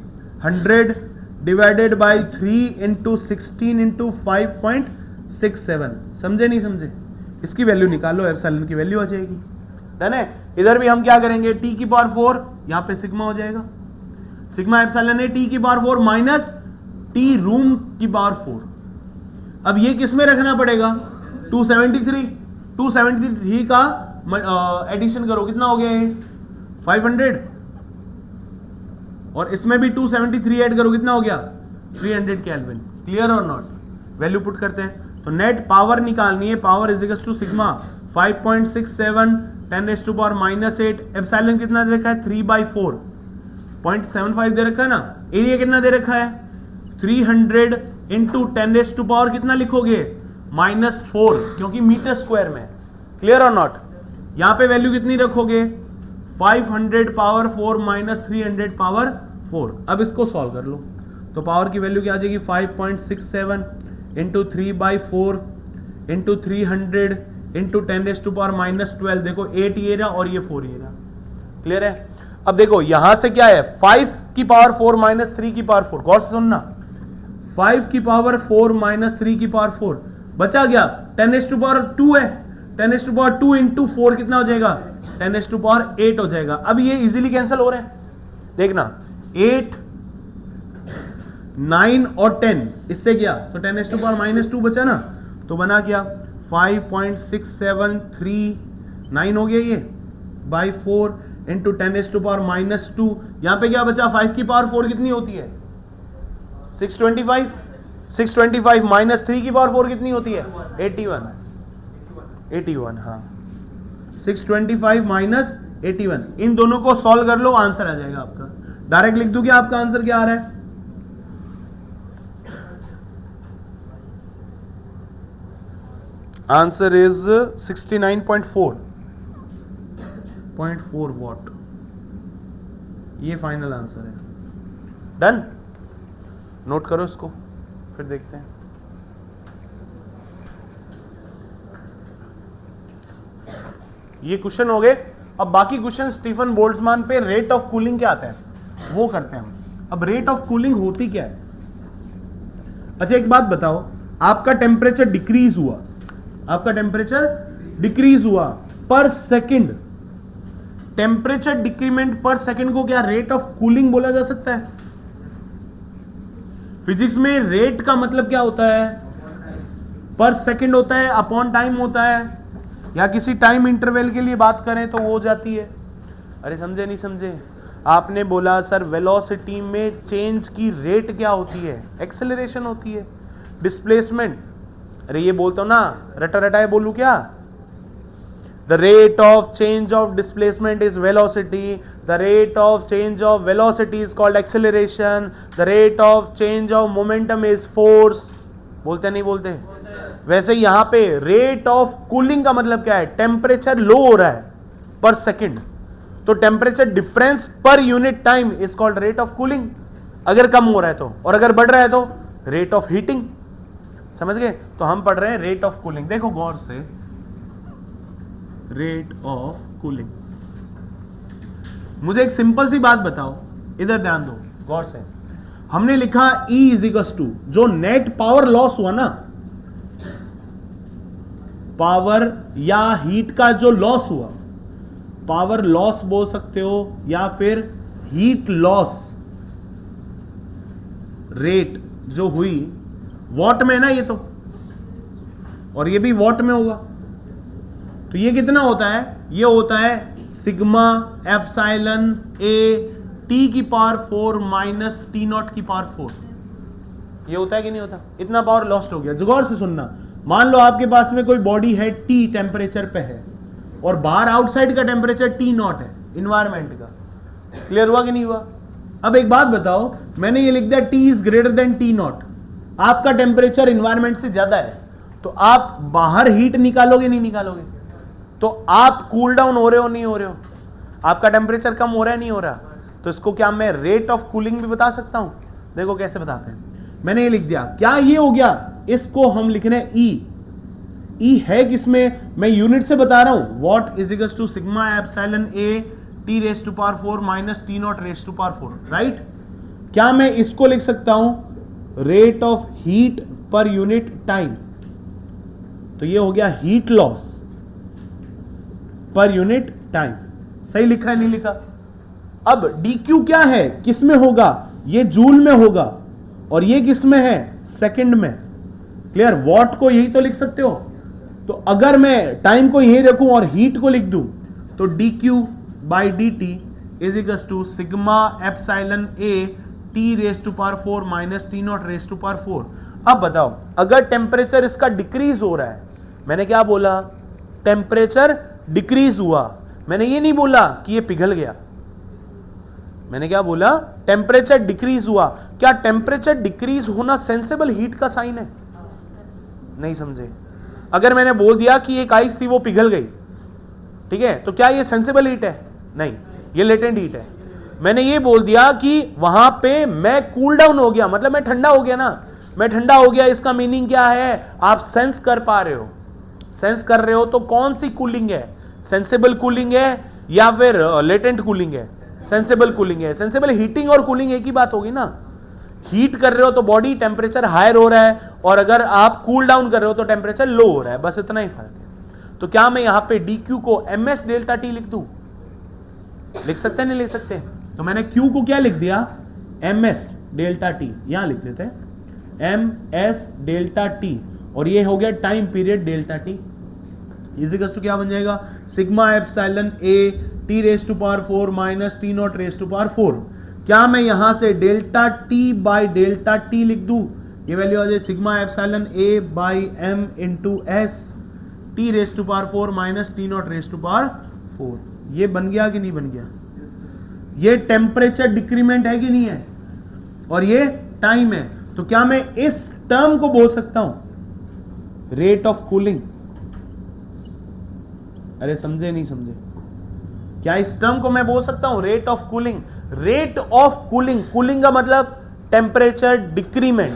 100 डिवाइडेड बाई 3 इंटू 16 इंटू 5.67। समझे नहीं समझे? इसकी वैल्यू निकालो, एप्सिलॉन की वैल्यू आ जाएगी। डन है? इधर भी हम क्या करेंगे? टी की पावर 4, यहां पे सिग्मा हो जाएगा। सिग्मा एप्सिलॉन है टी की पावर 4 माइनस टी रूम की पावर 4। अब ये किस में रखना पड़ेगा? 273 का एडिशन करो, कितना हो गया ये? 500। और इसमें भी 273 ऐड करो, कितना हो गया? 300 केल्विन। क्लियर और नॉट? वैल्यू पुट करते हैं। तो नेट पावर निकालनी है। Power is equal to sigma 5.67 10⁻⁻8। Epsilon कितना दे रखा है? 3/4 0.75 दे रखा है ना। एरिया कितना दे रखा है? 300 इंटू 10⁻, कितना लिखोगे? -4, क्योंकि मीटर स्क्वायर में। क्लियर और नॉट? यहां पे वैल्यू कितनी रखोगे? 500 पावर 4 माइनस 300 पावर 4। अब इसको सॉल्व कर लो। तो पावर की वैल्यू क्या आ जाएगी? 5.67 इंटू 3/4 इंटू 300 इंटू 10⁻⁻12। देखो 8 ये रहा और ये 4 ये रहा। क्लियर है? अब देखो यहां से क्या है? 5 की पावर 4 माइनस 3 की पावर 4। गौर से सुनना, 5 की पावर 4 माइनस 3 की पावर 4 बचा गया 10⁻2 है। 10⁻2 इंटू 4 कितना हो जाएगा? 10⁻8 हो जाएगा। अब ये इजीली कैंसिल हो रहे हैं, देखना। 8 9 और 10 इससे गया तो 10⁻⁻2 बचा ना, तो बना क्या? 5.6739 हो गया ये बाई 4 इंटू 10⁻⁻2। यहां पे क्या बचा? 5 की पावर 4 कितनी होती है? 625। 625 माइनस 3 की पावर 4 कितनी होती है? 81। हाँ, 625 माइनस 81। इन दोनों को सॉल्व कर लो, आंसर आ जाएगा आपका। डायरेक्ट लिख दूं कि आपका आंसर क्या आ रहा है? Answer is 69.4 what. ये फाइनल आंसर है। डन? नोट करो इसको, फिर देखते हैं। ये क्वेश्चन हो गए। अब बाकी क्वेश्चन स्टीफन बोल्ट्जमान पे रेट ऑफ कूलिंग क्या आता है वो करते हैं हम। अब रेट ऑफ कूलिंग होती क्या है? अच्छा एक बात बताओ, आपका टेम्परेचर डिक्रीज हुआ, आपका टेम्परेचर डिक्रीज हुआ पर सेकंड, टेम्परेचर डिक्रीमेंट पर सेकंड को क्या रेट ऑफ कूलिंग बोला जा सकता है? फिजिक्स में रेट का मतलब क्या होता है? पर सेकंड होता है, अपॉन टाइम होता है, या किसी टाइम इंटरवल के लिए बात करें तो वो हो जाती है। अरे समझे नहीं समझे? आपने बोला सर वेलोसिटी में चेंज की रेट क्या होती है, एक्सेलरेशन होती है, डिस्प्लेसमेंट। अरे ये बोलता हूं ना, रटा रटाए बोलूं क्या? The rate of change of displacement is velocity, the rate of change of velocity is called acceleration, the rate of change of momentum is force. बोलते नहीं बोलते? वैसे यहां पे रेट ऑफ कूलिंग का मतलब क्या है? टेम्परेचर लो हो रहा है पर सेकंड, तो टेम्परेचर डिफरेंस पर unit time is called rate of cooling, अगर कम हो रहा है तो, और अगर बढ़ रहा है तो रेट ऑफ हीटिंग। समझ गए? तो हम पढ़ रहे हैं रेट ऑफ कूलिंग। देखो गौर से, रेट ऑफ कूलिंग। मुझे एक सिंपल सी बात बताओ, इधर ध्यान दो गौर से। हमने लिखा E इज इक्वल टू जो नेट पावर लॉस हुआ ना, पावर या हीट का जो लॉस हुआ, पावर लॉस बोल सकते हो या फिर हीट लॉस रेट जो हुई वॉट में है ना ये तो, और ये भी वॉट में होगा। तो ये कितना होता है? ये होता है सिग्मा एप्सिलॉन ए टी की पावर 4 माइनस टी नॉट की पावर 4। ये होता है कि नहीं होता? इतना पावर लॉस्ट हो गया। गौर से सुनना, मान लो आपके पास में कोई बॉडी है टी टेम्परेचर पे है और बाहर आउटसाइड का टेम्परेचर टी नॉट है इन्वायरमेंट का। क्लियर हुआ कि नहीं हुआ? अब एक बात बताओ, मैंने ये लिख दिया T is greater than T not, आपका टेम्परेचर इन्वायरमेंट से ज्यादा है, तो आप बाहर हीट निकालोगे नहीं निकालोगे? तो आप कूल डाउन हो रहे हो नहीं हो रहे हो? आपका टेम्परेचर कम हो रहा है नहीं हो रहा? तो इसको क्या मैं रेट ऑफ कूलिंग भी बता सकता हूं? देखो कैसे बताते हैं। मैंने ये लिख दिया, क्या ये हो गया? इसको हम लिख रहे हैं ई। ई है किसमें? मैं यूनिट से बता रहा हूं, what is equal to sigma epsilon A T raise to power 4 minus T naught raise to power 4, right? क्या मैं इसको लिख सकता हूं rate of heat per unit time? तो ये हो गया heat loss per unit time. सही लिखा है नहीं लिखा? अब dq क्या है, किस में होगा? ये जूल में होगा, और ये किस में है? सेकंड में। क्लियर? वॉट को यही तो लिख सकते हो। तो अगर मैं टाइम को यही रखूं और हीट को लिख दूं, तो dq by D T is equal to sigma epsilon A T raise to power 4 minus T naught raise to power 4। अब बताओ, अगर टेम्परेचर इसका डिक्रीज हो रहा है, मैंने क्या बोला? टेम्परेचर डिक्रीज हुआ, मैंने ये नहीं बोला कि ये पिघल गया। मैंने क्या बोला? टेम्परेचर डिक्रीज हुआ। क्या टेम्परेचर डिक्रीज होना सेंसिबल हीट का साइन है? नहीं समझे? अगर मैंने बोल दिया कि एक आइस थी वो पिघल गई, ठीक है, तो क्या ये सेंसिबल हीट है? नहीं, ये लेटेंट हीट है। मैंने ये बोल दिया कि वहां पे मैं कूल डाउन हो गया, मतलब मैं ठंडा हो गया ना, मैं ठंडा हो गया, इसका मीनिंग क्या है? आप सेंस कर पा रहे हो, सेंस कर रहे हो। तो कौन सी कूलिंग है? सेंसिबल कूलिंग है या फिर लेटेंट कूलिंग है? सेंसिबल कूलिंग है। सेंसिबल हीटिंग और कूलिंग एक ही बात होगी ना। हीट कर रहे हो तो बॉडी टेम्परेचर हायर हो रहा है, और अगर आप कूल डाउन कर रहे हो तो टेम्परेचर लो हो रहा है, बस इतना ही फर्क है। तो क्या मैं यहां पे dq को ms डेल्टा टी लिख दूं? लिख सकते हैं नहीं लिख सकते? तो मैंने q को क्या लिख दिया? ms डेल्टा टी, यहां लिख देते हैं ms डेल्टा टी, और ये हो गया time period delta T is equal to क्या बन जाएगा? Sigma epsilon A T raise to power 4 minus T naught raise to power 4। क्या मैं यहां से delta T by delta T लिख दूं? ये वैल्यू आ जाए sigma epsilon A by M into S T raise to power 4 minus T naught raise to power 4। ये बन गया कि नहीं बन गया? ये टेम्परेचर डिक्रीमेंट है कि नहीं है? और ये टाइम है। तो क्या मैं इस टर्म को बोल सकता हूं रेट ऑफ कूलिंग? अरे समझे नहीं समझे? क्या इस टर्म को मैं बोल सकता हूं rate of cooling? Rate of cooling, cooling का मतलब टेम्परेचर डिक्रीमेंट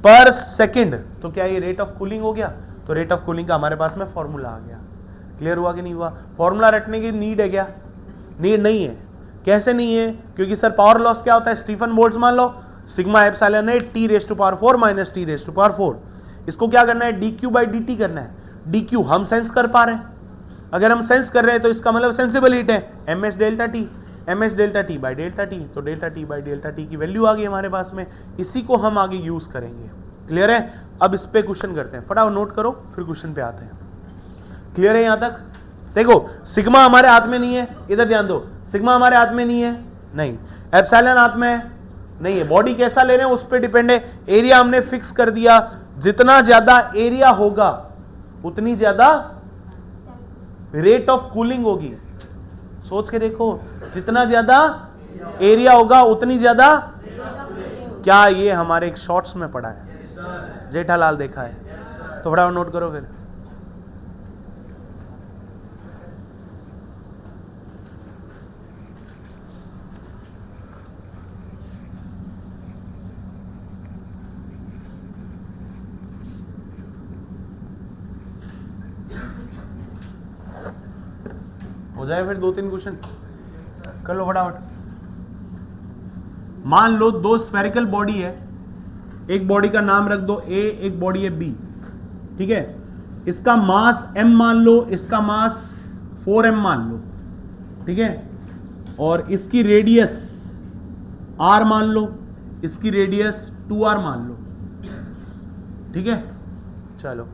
पर सेकंड। तो क्या ये रेट ऑफ कूलिंग हो गया? तो रेट ऑफ कूलिंग का हमारे पास में फॉर्मूला आ गया। क्लियर हुआ कि नहीं हुआ? फॉर्मूला रटने की नीड है क्या? नीड नहीं है। कैसे नहीं है? क्योंकि सर पावर लॉस क्या होता है? स्टीफन बोल्ट्स मान लो, sigma epsilon A T raise to power 4 minus T raise to power 4। इसको क्या करना है? dq बाई dt करना है। dq हम सेंस कर पा रहे हैं, अगर हम सेंस कर रहे हैं तो इसका मतलब सेंसिबल हीट है, ms delta t, ms delta T by delta t. तो delta T by delta t की वैल्यू आ गई हमारे पास में, इसी को हम आगे यूज करेंगे। क्लियर है? अब इस पे क्वेश्चन करते हैं, फटाफट नोट करो फिर क्वेश्चन पे आते हैं। क्लियर है यहां तक? देखो सिग्मा हमारे हाथ में नहीं है, इधर ध्यान दो, सिग्मा हमारे हाथ में नहीं है, नहीं। एप्सिलॉन हाथ में है नहीं है। बॉडी कैसा ले रहे हैं उस पर डिपेंड है। एरिया हमने फिक्स कर दिया, जितना ज्यादा एरिया होगा उतनी ज्यादा रेट ऑफ कूलिंग होगी। सोच के देखो, जितना ज्यादा एरिया होगा उतनी ज्यादा, क्या ये हमारे एक शॉर्ट्स में पड़ा है, जेठालाल देखा है, तो फटाफट नोट करो फिर। हो जाए फिर 2-3 क्वेश्चन कर लो फटाफट। मान लो 2 स्फेरिकल बॉडी है, एक बॉडी का नाम रख दो ए, एक बॉडी है बी, ठीक है। इसका मास m मान लो, इसका मास 4m मान लो, ठीक है। और इसकी रेडियस r मान लो, इसकी रेडियस 2r मान लो, ठीक है। चलो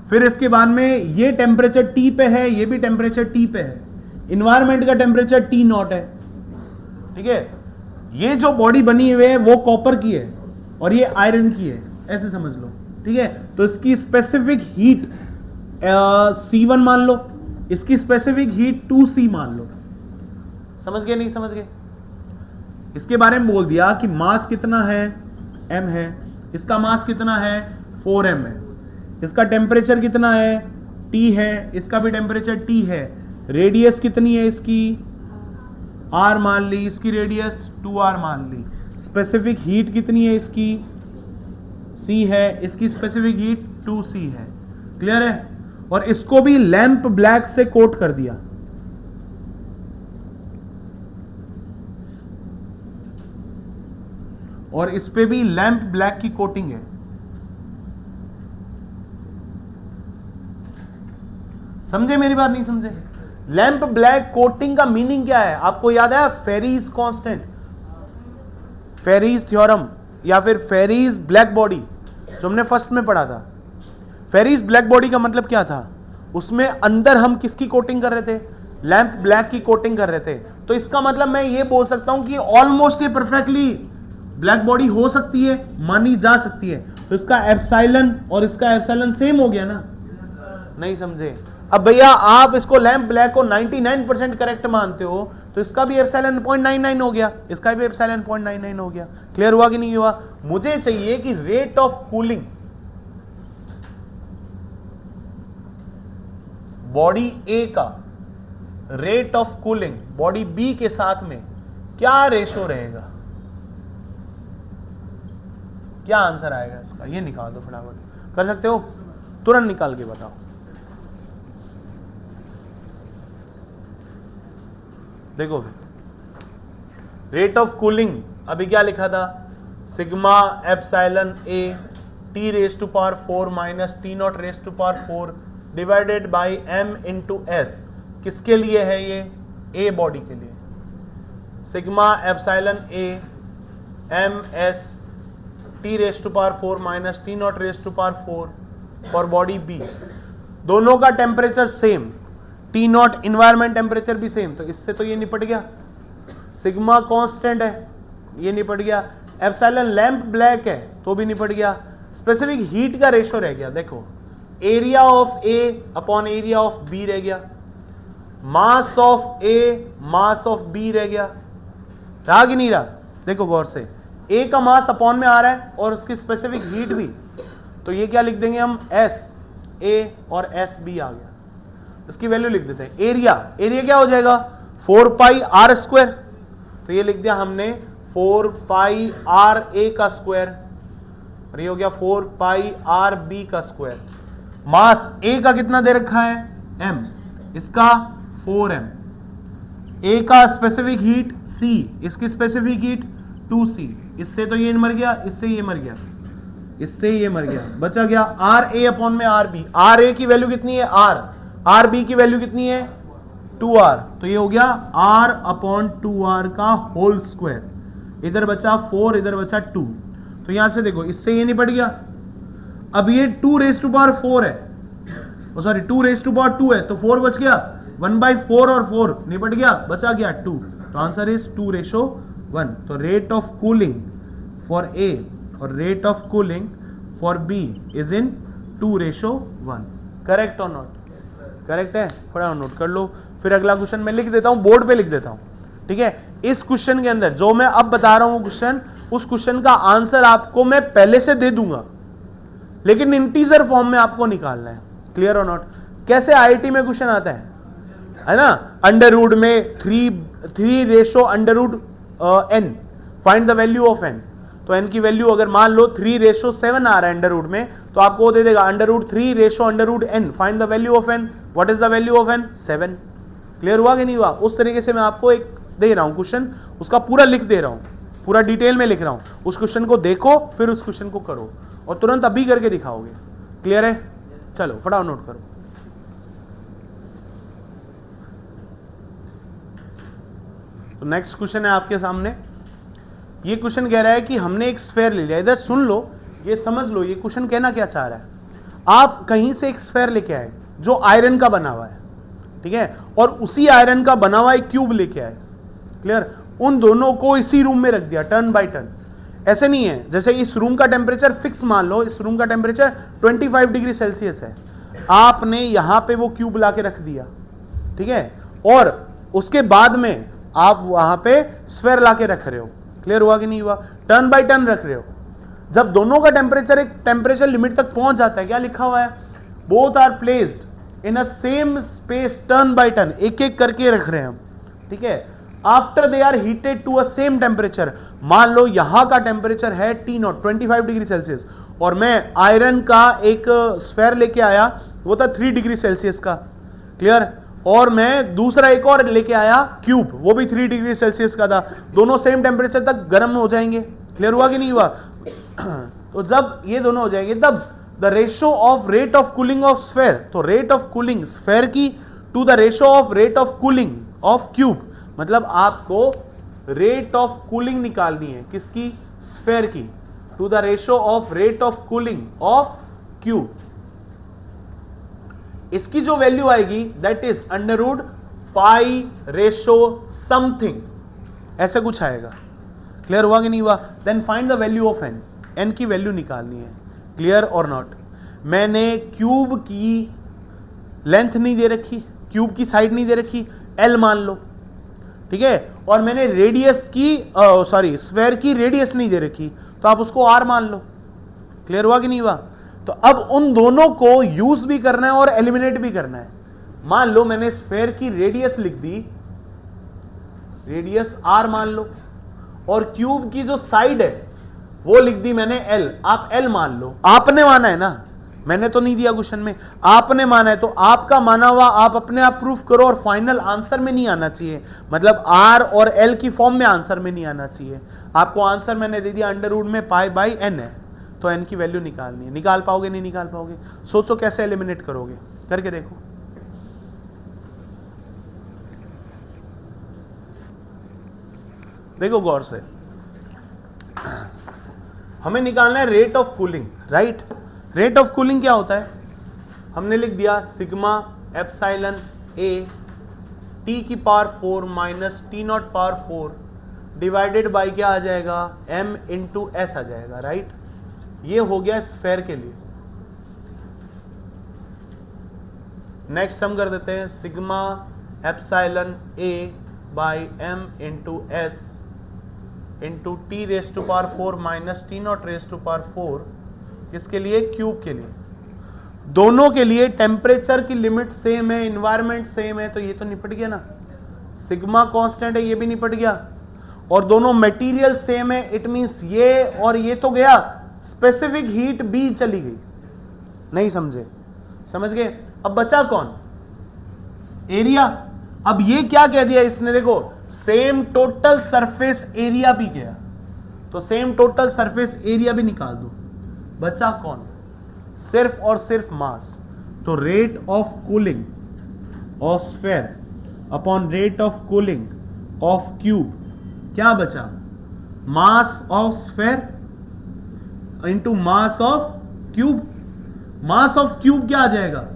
फिर इसके बाद में ये टेम्परेचर T पे है, ये भी टेम्परेचर T पे है, इन्वायरमेंट का टेम्परेचर T0 है, ठीक है। ये जो बॉडी बनी हुई है वो कॉपर की है और ये आयरन की है, ऐसे समझ लो, ठीक है। तो इसकी स्पेसिफिक हीट C1 मान लो, इसकी स्पेसिफिक हीट 2C मान लो। समझ गए नहीं समझ गए? इसके बारे में बोल दिया कि मास कितना है, m है, इसका मास कितना है, 4m है, इसका टेम्परेचर कितना है, T है, इसका भी टेम्परेचर T है, रेडियस कितनी है इसकी, R मान ली, इसकी रेडियस 2R मान ली, स्पेसिफिक हीट कितनी है इसकी, C है, इसकी स्पेसिफिक हीट 2C है। क्लियर है? और इसको भी लैंप ब्लैक से कोट कर दिया। और इस पे भी लैंप ब्लैक की कोटिंग है। समझे मेरी बात? नहीं समझे? लैंप ब्लैक कोटिंग का मीनिंग क्या है? आपको याद है फेरीज कांस्टेंट, फेरीज थ्योरम या फिर फेरीज ब्लैक बॉडी जो हमने फर्स्ट में पढ़ा था। फेरीज ब्लैक बॉडी का मतलब क्या था? उसमें अंदर हम किसकी कोटिंग कर रहे थे? लैंप ब्लैक की कोटिंग कर रहे थे। तो इसका मतलब मैं ये बोल सकता हूं कि ऑलमोस्ट ये परफेक्टली ब्लैक बॉडी हो सकती है, मानी जा सकती है। तो इसका एप्सिलॉन और इसका एप्सिलॉन सेम हो गया ना? नहीं समझे? अब भैया आप इसको लैंप ब्लैक को 99% करेक्ट मानते हो तो इसका भी एप्सिलॉन 0.99 हो गया, इसका भी एप्सिलॉन 0.99 हो गया। क्लियर हुआ कि नहीं हुआ? मुझे चाहिए कि rate of cooling body A का rate of cooling body B के साथ में क्या रेशो रहेगा, क्या आंसर आएगा इसका, ये निकाल दो फटाफट। कर सकते हो? तुरंत निकाल के बताओ। देखो रेट ऑफ कूलिंग अभी क्या लिखा था? Sigma epsilon A T raise to power 4 minus T naught raise to power 4 divided by m into S. किसके लिए है ये? ए बॉडी के लिए। Sigma epsilon A M S T raise to power 4 minus T naught raise to power 4 for body B. दोनों का temperature same, T naught environment temperature भी सेम, तो इससे तो ये निपट गया। सिग्मा कांस्टेंट है, ये निपट गया। एप्सिलॉन लैंप ब्लैक है तो भी निपट गया। स्पेसिफिक हीट का रेशो रह गया। देखो area of A upon area of B रह गया, mass of A mass of B रह गया। रहा कि नहीं रहा? देखो गौर से, ए का मास अपॉन में आ रहा है और उसकी स्पेसिफिक हीट भी, तो ये क्या लिख देंगे हम? एस ए और एस बी आ गया। इसकी वैल्यू लिख देते हैं। एरिया, एरिया क्या हो जाएगा? 4 पाई आर स्क्वायर, तो ये लिख दिया हमने 4 पाई आर ए का स्क्वायर, और ये हो गया 4 पाई आर बी का स्क्वायर। मास ए का कितना दे रखा है? m, इसका 4m। ए का स्पेसिफिक हीट C, इसकी स्पेसिफिक हीट 2C। इससे तो ये मर गया, इससे ये मर गया, इससे ये मर गया, बचा गया आर ए अपॉन में आर बी। आर ए की वैल्यू कितनी है? आर। आर बी की वैल्यू कितनी है? 2r। तो ये हो गया r अपॉन 2r का होल स्क्वायर। इधर बचा 4, इधर बचा 2। तो यहां से देखो, इससे ये निपट गया। अब ये 2 रेज टू पावर 4 है, सॉरी 2 रेज टू पावर 2 है, तो 4 बच गया। 1/4 और 4 निपट गया, बचा गया 2। तो आंसर इज 2:1. तो rate of cooling for a और rate of cooling for b is in 2:1. Correct और नॉट? करेक्ट है. थोड़ा नोट कर लो. फिर अगला क्वेश्चन मैं लिख देता हूं, बोर्ड पे लिख देता हूं. ठीक है. इस क्वेश्चन के अंदर जो मैं अब बता रहा हूं क्वेश्चन, उस क्वेश्चन का आंसर आपको मैं पहले से दे दूंगा, लेकिन इंटीजर फॉर्म में आपको निकालना है. क्लियर और नॉट? कैसे आईआईटी में क्वेश्चन आता है ना, अंडर रूट में 3:(n), find the value of n. तो n की वैल्यू अगर मान लो 3:7 आ रहा है अंडर रूट में, तो आपको वो दे देगा √3/√n, find the value of n. What is the value of n? 7. Clear हुआ कि नहीं हुआ? उस तरीके से मैं आपको एक दे रहा हूं क्वेश्चन, उसका पूरा लिख दे रहा हूं, पूरा डिटेल में लिख रहा हूं. उस क्वेश्चन को देखो, फिर उस क्वेश्चन को करो, और तुरंत अभी करके दिखाओगे. क्लियर है? चलो फटाफट नोट करो. तो नेक्स्ट क्वेश्चन है आपके सामने. ये क्वेश्चन कह रहा है कि हमने एक स्फेयर ले लिया. इधर सुन लो, ये समझ लो, ये क्वेश्चन कहना क्या चाह रहा है. आप कहीं से एक स्फेयर लेके आए जो आयरन का बना हुआ है, ठीक है, और उसी आयरन का बना हुआ एक क्यूब लेके आए. क्लियर? उन दोनों को इसी रूम में रख दिया टर्न बाय टर्न. ऐसे नहीं है जैसे इस रूम का टेम्परेचर फिक्स मान लो, इस रूम का टेम्परेचर 25 डिग्री सेल्सियस है, आपने यहां पे वो क्यूब ला के रख दिया. ठीक है, और उसके बाद में आप वहां पे स्फेयर ला के रख रहे हो. क्लियर हुआ कि नहीं हुआ? टर्न बाय टर्न रख रहे हो. जब दोनों का टेम्परेचर एक टेम्परेचर लिमिट तक पहुंच जाता है, क्या लिखा हुआ है? Both are placed in a same space turn by turn, एक एक करके रख रहे हैं हम. ठीक है. After they are heated to a same temperature, मान लो यहां का टेम्परेचर है T0 25 डिग्री सेल्सियस, और मैं आयरन का एक स्फेयर लेके आया, वो था 3 डिग्री सेल्सियस का. क्लियर? और मैं दूसरा एक और लेके आया क्यूब, वो भी 3 डिग्री सेल्सियस का था. दोनों सेम टेम्परेचर तक गर्म हो जाएंगे. क्लियर हुआ कि नहीं हुआ? तो जब ये दोनों हो जाएंगे, तब the ratio of rate of cooling of sphere, तो रेट ऑफ कूलिंग स्फेयर की to the ratio of rate of cooling of cube, मतलब आपको रेट ऑफ कूलिंग निकालनी है. किसकी? स्फेयर की. To the ratio of rate of cooling of cube. इसकी जो वैल्यू आएगी दैट इज √π/, समथिंग, ऐसे कुछ आएगा. क्लियर हुआ कि नहीं हुआ? Then find the value of n. n की वैल्यू निकालनी है. क्लियर और नॉट? मैंने क्यूब की लेंथ नहीं दे रखी, क्यूब की साइड नहीं दे रखी, l मान लो. ठीक है, और मैंने रेडियस की स्फेयर की रेडियस नहीं दे रखी, तो आप उसको r मान लो. क्लियर हुआ कि नहीं हुआ? तो अब उन दोनों को यूज भी करना है और एलिमिनेट भी करना है. मान लो मैंने स्फेयर की रेडियस लिख दी, रेडियस r मान लो, और क्यूब की जो साइड है वो लिख दी मैंने l, आप l मान लो. आपने माना है ना, मैंने तो नहीं दिया क्वेश्चन में, आपने माना है, तो आपका माना हुआ आप अपने आप प्रूफ करो, और फाइनल आंसर में नहीं आना चाहिए, मतलब r और l की फॉर्म में आंसर में नहीं आना चाहिए. आपको आंसर मैंने दे दिया अंडर रूट में π/n है, तो n की वैल्यू निकालनी है. निकाल पाओगे? नहीं निकाल पाओगे? सोचो कैसे एलिमिनेट करोगे, करके देखो. देखो गौर से, हमें निकालना है rate of cooling. Right? Rate of cooling क्या होता है? हमने लिख दिया sigma epsilon a T⁴ minus T⁴ divided by क्या आ जाएगा? m इंटू s आ जाएगा. राइट? ये हो गया स्फेयर के लिए. नेक्स्ट हम कर देते हैं sigma epsilon a by m into s into T⁴ minus T⁴ किसके लिए? क्यूब के लिए. दोनों के लिए टेम्परेचर की लिमिट सेम है, इन्वायरमेंट सेम है, तो ये तो निपट गया ना. सिग्मा कांस्टेंट है, ये भी निपट गया, और दोनों मटेरियल सेम है. इट मींस ये और ये तो गया, स्पेसिफिक हीट भी चली गई. नहीं समझे? समझ गए? अब बचा कौन? एरिया. अब ये क्या कह दिया इसने? देखो, सेम टोटल सरफेस एरिया भी गया, तो सेम टोटल सरफेस एरिया भी निकाल दो. बचा कौन? सिर्फ और सिर्फ मास. तो rate of cooling of sphere upon rate of cooling of cube, क्या बचा? Mass of sphere into mass of cube. Mass of cube क्या आ जाएगा?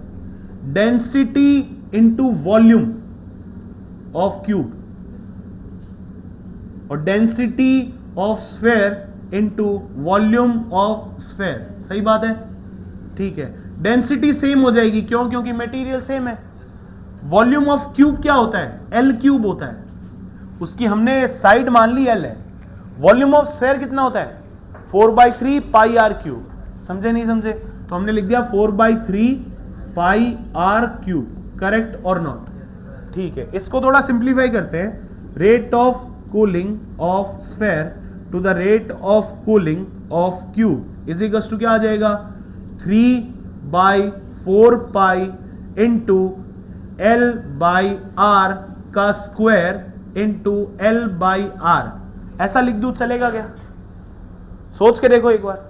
Density into volume of cube. और density of sphere into volume of sphere, सही बात है, ठीक है। डेंसिटी सेम हो जाएगी, क्यों? क्योंकि मटेरियल सेम है। वॉल्यूम ऑफ क्यूब क्या होता है? एल क्यूब होता है, उसकी हमने साइड मान ली एल है। वॉल्यूम ऑफ स्फेयर कितना होता है? 4/3 पाई आर क्यूब, समझे नहीं समझे? तो हमने लिख दिया 4/3 पाई आर क्यूब, करेक्ट और नॉट? ठीक है, इसको थोड़ा सिंप्लीफाई करते हैं। Rate of cooling of sphere to the rate of cooling of cube is equal to क्या आ जाएगा? 3/4 pi into L by r का square into L by r. ऐसा लिख दूं चलेगा क्या? सोच के देखो एक बार।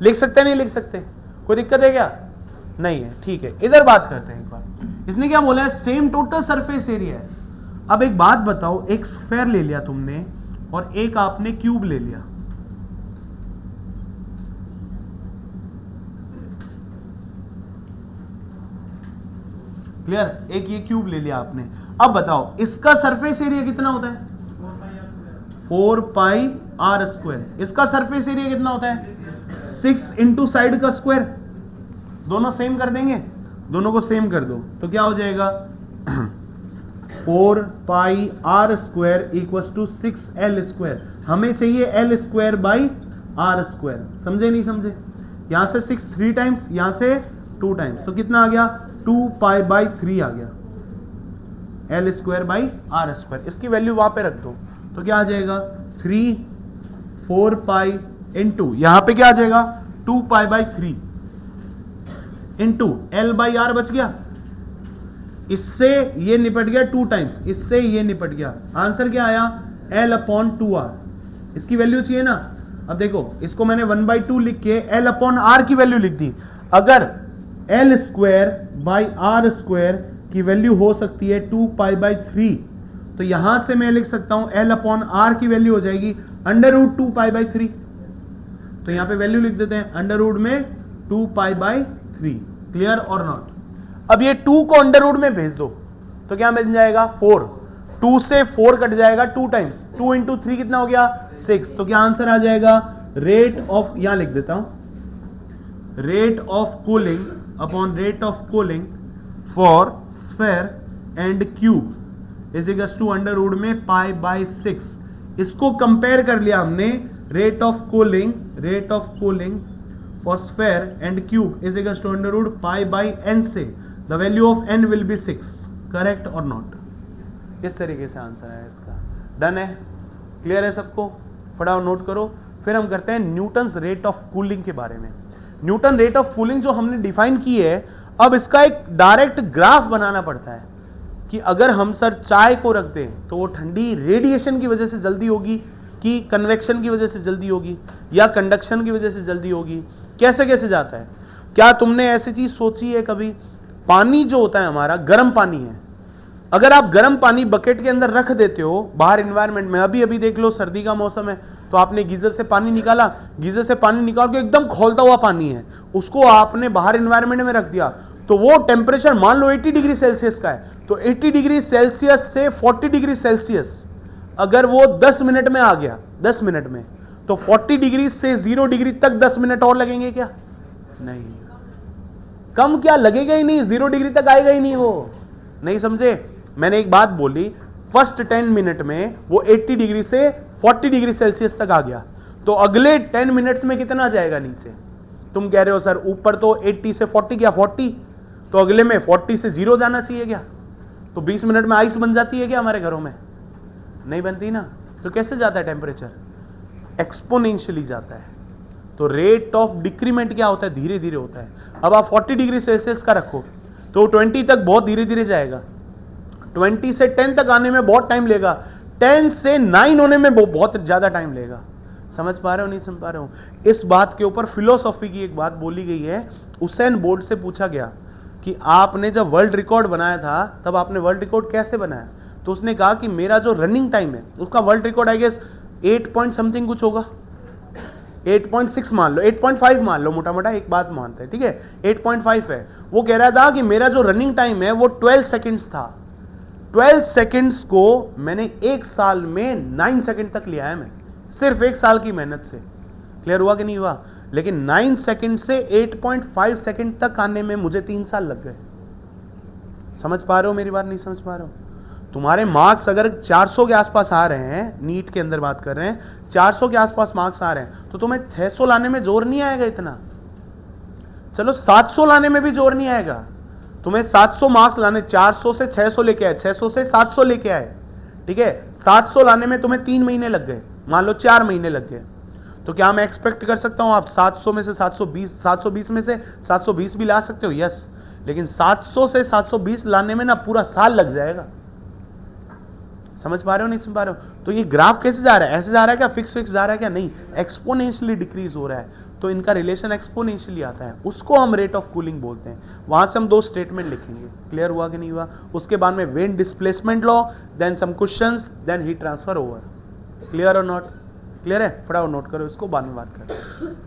लिख सकते नहीं लिख सकते? कोई दिक्कत है क्या? नहीं है, ठीक है। इधर बात करते हैं एक बार। इसने क्या बोला है? सेम टोटल सरफेस एरिया है। अब एक बात बताओ, एक स्फेयर ले लिया तुमने और एक आपने क्यूब ले लिया, क्लियर? एक ये क्यूब ले लिया आपने। अब बताओ इसका सरफेस एरिया कितना होता है? 4 पाई आर स्क्वायर। इसका सरफेस एरिया कितना होता है? 6 इंटू साइड का स्क्वायर। दोनों सेम कर देंगे, दोनों को सेम कर दो तो क्या हो जाएगा? 4 pi r square equal to 6L square. हमें चाहिए L square by are square, समझे नहीं समझे? यहां से 6 3 टाइम्स, यहां से 2 टाइम्स, तो कितना आ गया? 2 पाई बाई 3 आ गया, L square by are square. इसकी वैल्यू वहां पे रख दो तो क्या आ जाएगा? 3 4 पाई इंटू यहां पे क्या आ जाएगा? 2 pi by 3 into L by R बच गया। इससे ये निपट गया 2 टाइम्स, इससे ये निपट गया। आंसर क्या आया? L/2R। इसकी वैल्यू चाहिए ना। अब देखो, इसको मैंने 1/2 लिख के L/R की वैल्यू लिख दी। अगर L square by are square की वैल्यू हो सकती है 2 पाई बाई 3, तो यहां से मैं लिख सकता हूं L/R की वैल्यू हो जाएगी √2 पाई बाई 3। तो यहां पे वैल्यू लिख देते हैं √ में 2 पाई बाई 3, क्लियर और नॉट? अब ये 2 को √ में भेज दो तो क्या मिल जाएगा? 4। 2 से 4 कट जाएगा 2 टाइम्स, 2 इंटू 3 कितना हो गया? 6। तो क्या आंसर आ जाएगा? रेट ऑफ, यहां लिख देता हूं, rate of cooling upon rate of cooling for sphere and cube is equal to √ में पाई बाई 6। इसको कंपेयर कर लिया हमने, rate of cooling for sphere and cube is equal to √ pi by n से। The value of n will be 6, correct और नॉट? इस तरीके से आंसर है इसका। डन है? क्लियर है सबको? फटाफट नोट करो। फिर हम करते हैं न्यूटन्स रेट ऑफ कूलिंग के बारे में। न्यूटन रेट ऑफ कूलिंग जो हमने डिफाइन की है, अब इसका एक डायरेक्ट ग्राफ बनाना पड़ता है कि अगर हम सर चाय को रख दें तो वो ठंडी रेडिएशन की वजह से जल्दी होगी कि कन्वेक्शन की वजह से जल्दी होगी या कंडक्शन की वजह से जल्दी होगी, कैसे कैसे जाता है? क्या तुमने ऐसी चीज सोची है कभी? पानी जो होता है हमारा, गर्म पानी है, अगर आप गर्म पानी बकेट के अंदर रख देते हो बाहर इन्वायरमेंट में, अभी देख लो सर्दी का मौसम है तो आपने गीजर से पानी निकाला, गीजर से पानी निकाल के एकदम खौलता हुआ पानी है, उसको आपने बाहर इन्वायरमेंट में रख दिया तो वो टेम्परेचर मान लो 80 डिग्री सेल्सियस का है, तो 80 डिग्री सेल्सियस से 40 डिग्री सेल्सियस अगर वो 10 मिनट में आ गया, 10 मिनट में, तो 40 डिग्री से 0 डिग्री तक 10 मिनट और लगेंगे क्या? नहीं, कम क्या लगेगा ही नहीं, 0 डिग्री तक आएगा ही नहीं वो। नहीं समझे? मैंने एक बात बोली, फर्स्ट 10 मिनट में वो 80 डिग्री से 40 डिग्री सेल्सियस तक आ गया, तो अगले 10 मिनट्स में कितना जाएगा नीचे? तुम कह रहे हो सर ऊपर तो 80 से 40 क्या 40, तो अगले में 40 से 0 जाना चाहिए क्या? तो 20 मिनट में आइस बन जाती है क्या हमारे घरों में? नहीं बनती ना। तो कैसे जाता है टेम्परेचर? एक्सपोनेंशियली जाता है। तो रेट ऑफ डिक्रीमेंट क्या होता है? धीरे धीरे होता है। अब आप 40 डिग्री सेल्सियस का रखो तो 20 तक बहुत धीरे धीरे जाएगा, 20 से 10 तक आने में बहुत टाइम लेगा, 10 से 9 होने में बहुत ज्यादा टाइम लेगा। समझ पा रहे हो नहीं समझ पा रहे हो? इस बात के ऊपर फिलोसॉफी की एक बात बोली गई है। उसेन बोल्ट से पूछा गया कि आपने जब वर्ल्ड रिकॉर्ड बनाया था तब आपने वर्ल्ड रिकॉर्ड कैसे बनाया? तो उसने कहा कि मेरा जो रनिंग टाइम है उसका world record I guess 8 point something कुछ होगा, 8.6 मान लो, 8.5 मान लो, मोटा मोटा एक बात मानते हैं, ठीक है 8.5 है। वो कह रहा था कि मेरा जो रनिंग टाइम है वो 12 सेकेंड्स था, 12 सेकंड्स को मैंने एक साल में 9 सेकंड तक लिया है, मैं सिर्फ एक साल की मेहनत से। क्लियर हुआ कि नहीं हुआ? लेकिन 9 सेकंड से 8.5 सेकंड तक आने में मुझे 3 साल लग गए। समझ पा रहे हो मेरी बात? नहीं समझ पा रहे हो? तुम्हारे मार्क्स अगर 400 के आसपास आ रहे हैं, नीट के अंदर बात कर रहे हैं, 400 के आसपास मार्क्स आ रहे हैं, तो तुम्हें 600 लाने में जोर नहीं आएगा इतना। चलो 700 लाने में भी जोर नहीं आएगा। तुम्हें 700 मार्क्स लाने, 400 से 600 लेके आए, 600 से 700 लेके आए, ठीक है, 700 लाने में तुम्हें 3 महीने लग गए, मान लो 4 महीने लग गए, तो क्या मैं एक्सपेक्ट कर सकता हूं आप 700 में से 720 में से 720 भी ला सकते हो? यस, लेकिन 700 से 720 लाने में ना पूरा साल लग जाएगा। समझ पा रहे हो नहीं समझ पा रहे हो? तो ये ग्राफ कैसे जा रहा है? ऐसे जा रहा है क्या? फिक्स जा रहा है क्या? नहीं, एक्सपोनेंशियली डिक्रीज हो रहा है। तो इनका रिलेशन एक्सपोनेंशियली आता है, उसको हम रेट ऑफ कूलिंग बोलते हैं। वहां से हम 2 स्टेटमेंट लिखेंगे। क्लियर हुआ कि नहीं हुआ? उसके बाद में Wien's displacement law, then some questions, then heat transfer over. Clear और नॉट? क्लियर है? फटाफट नोट करो इसको, बाद में बात करते हैं।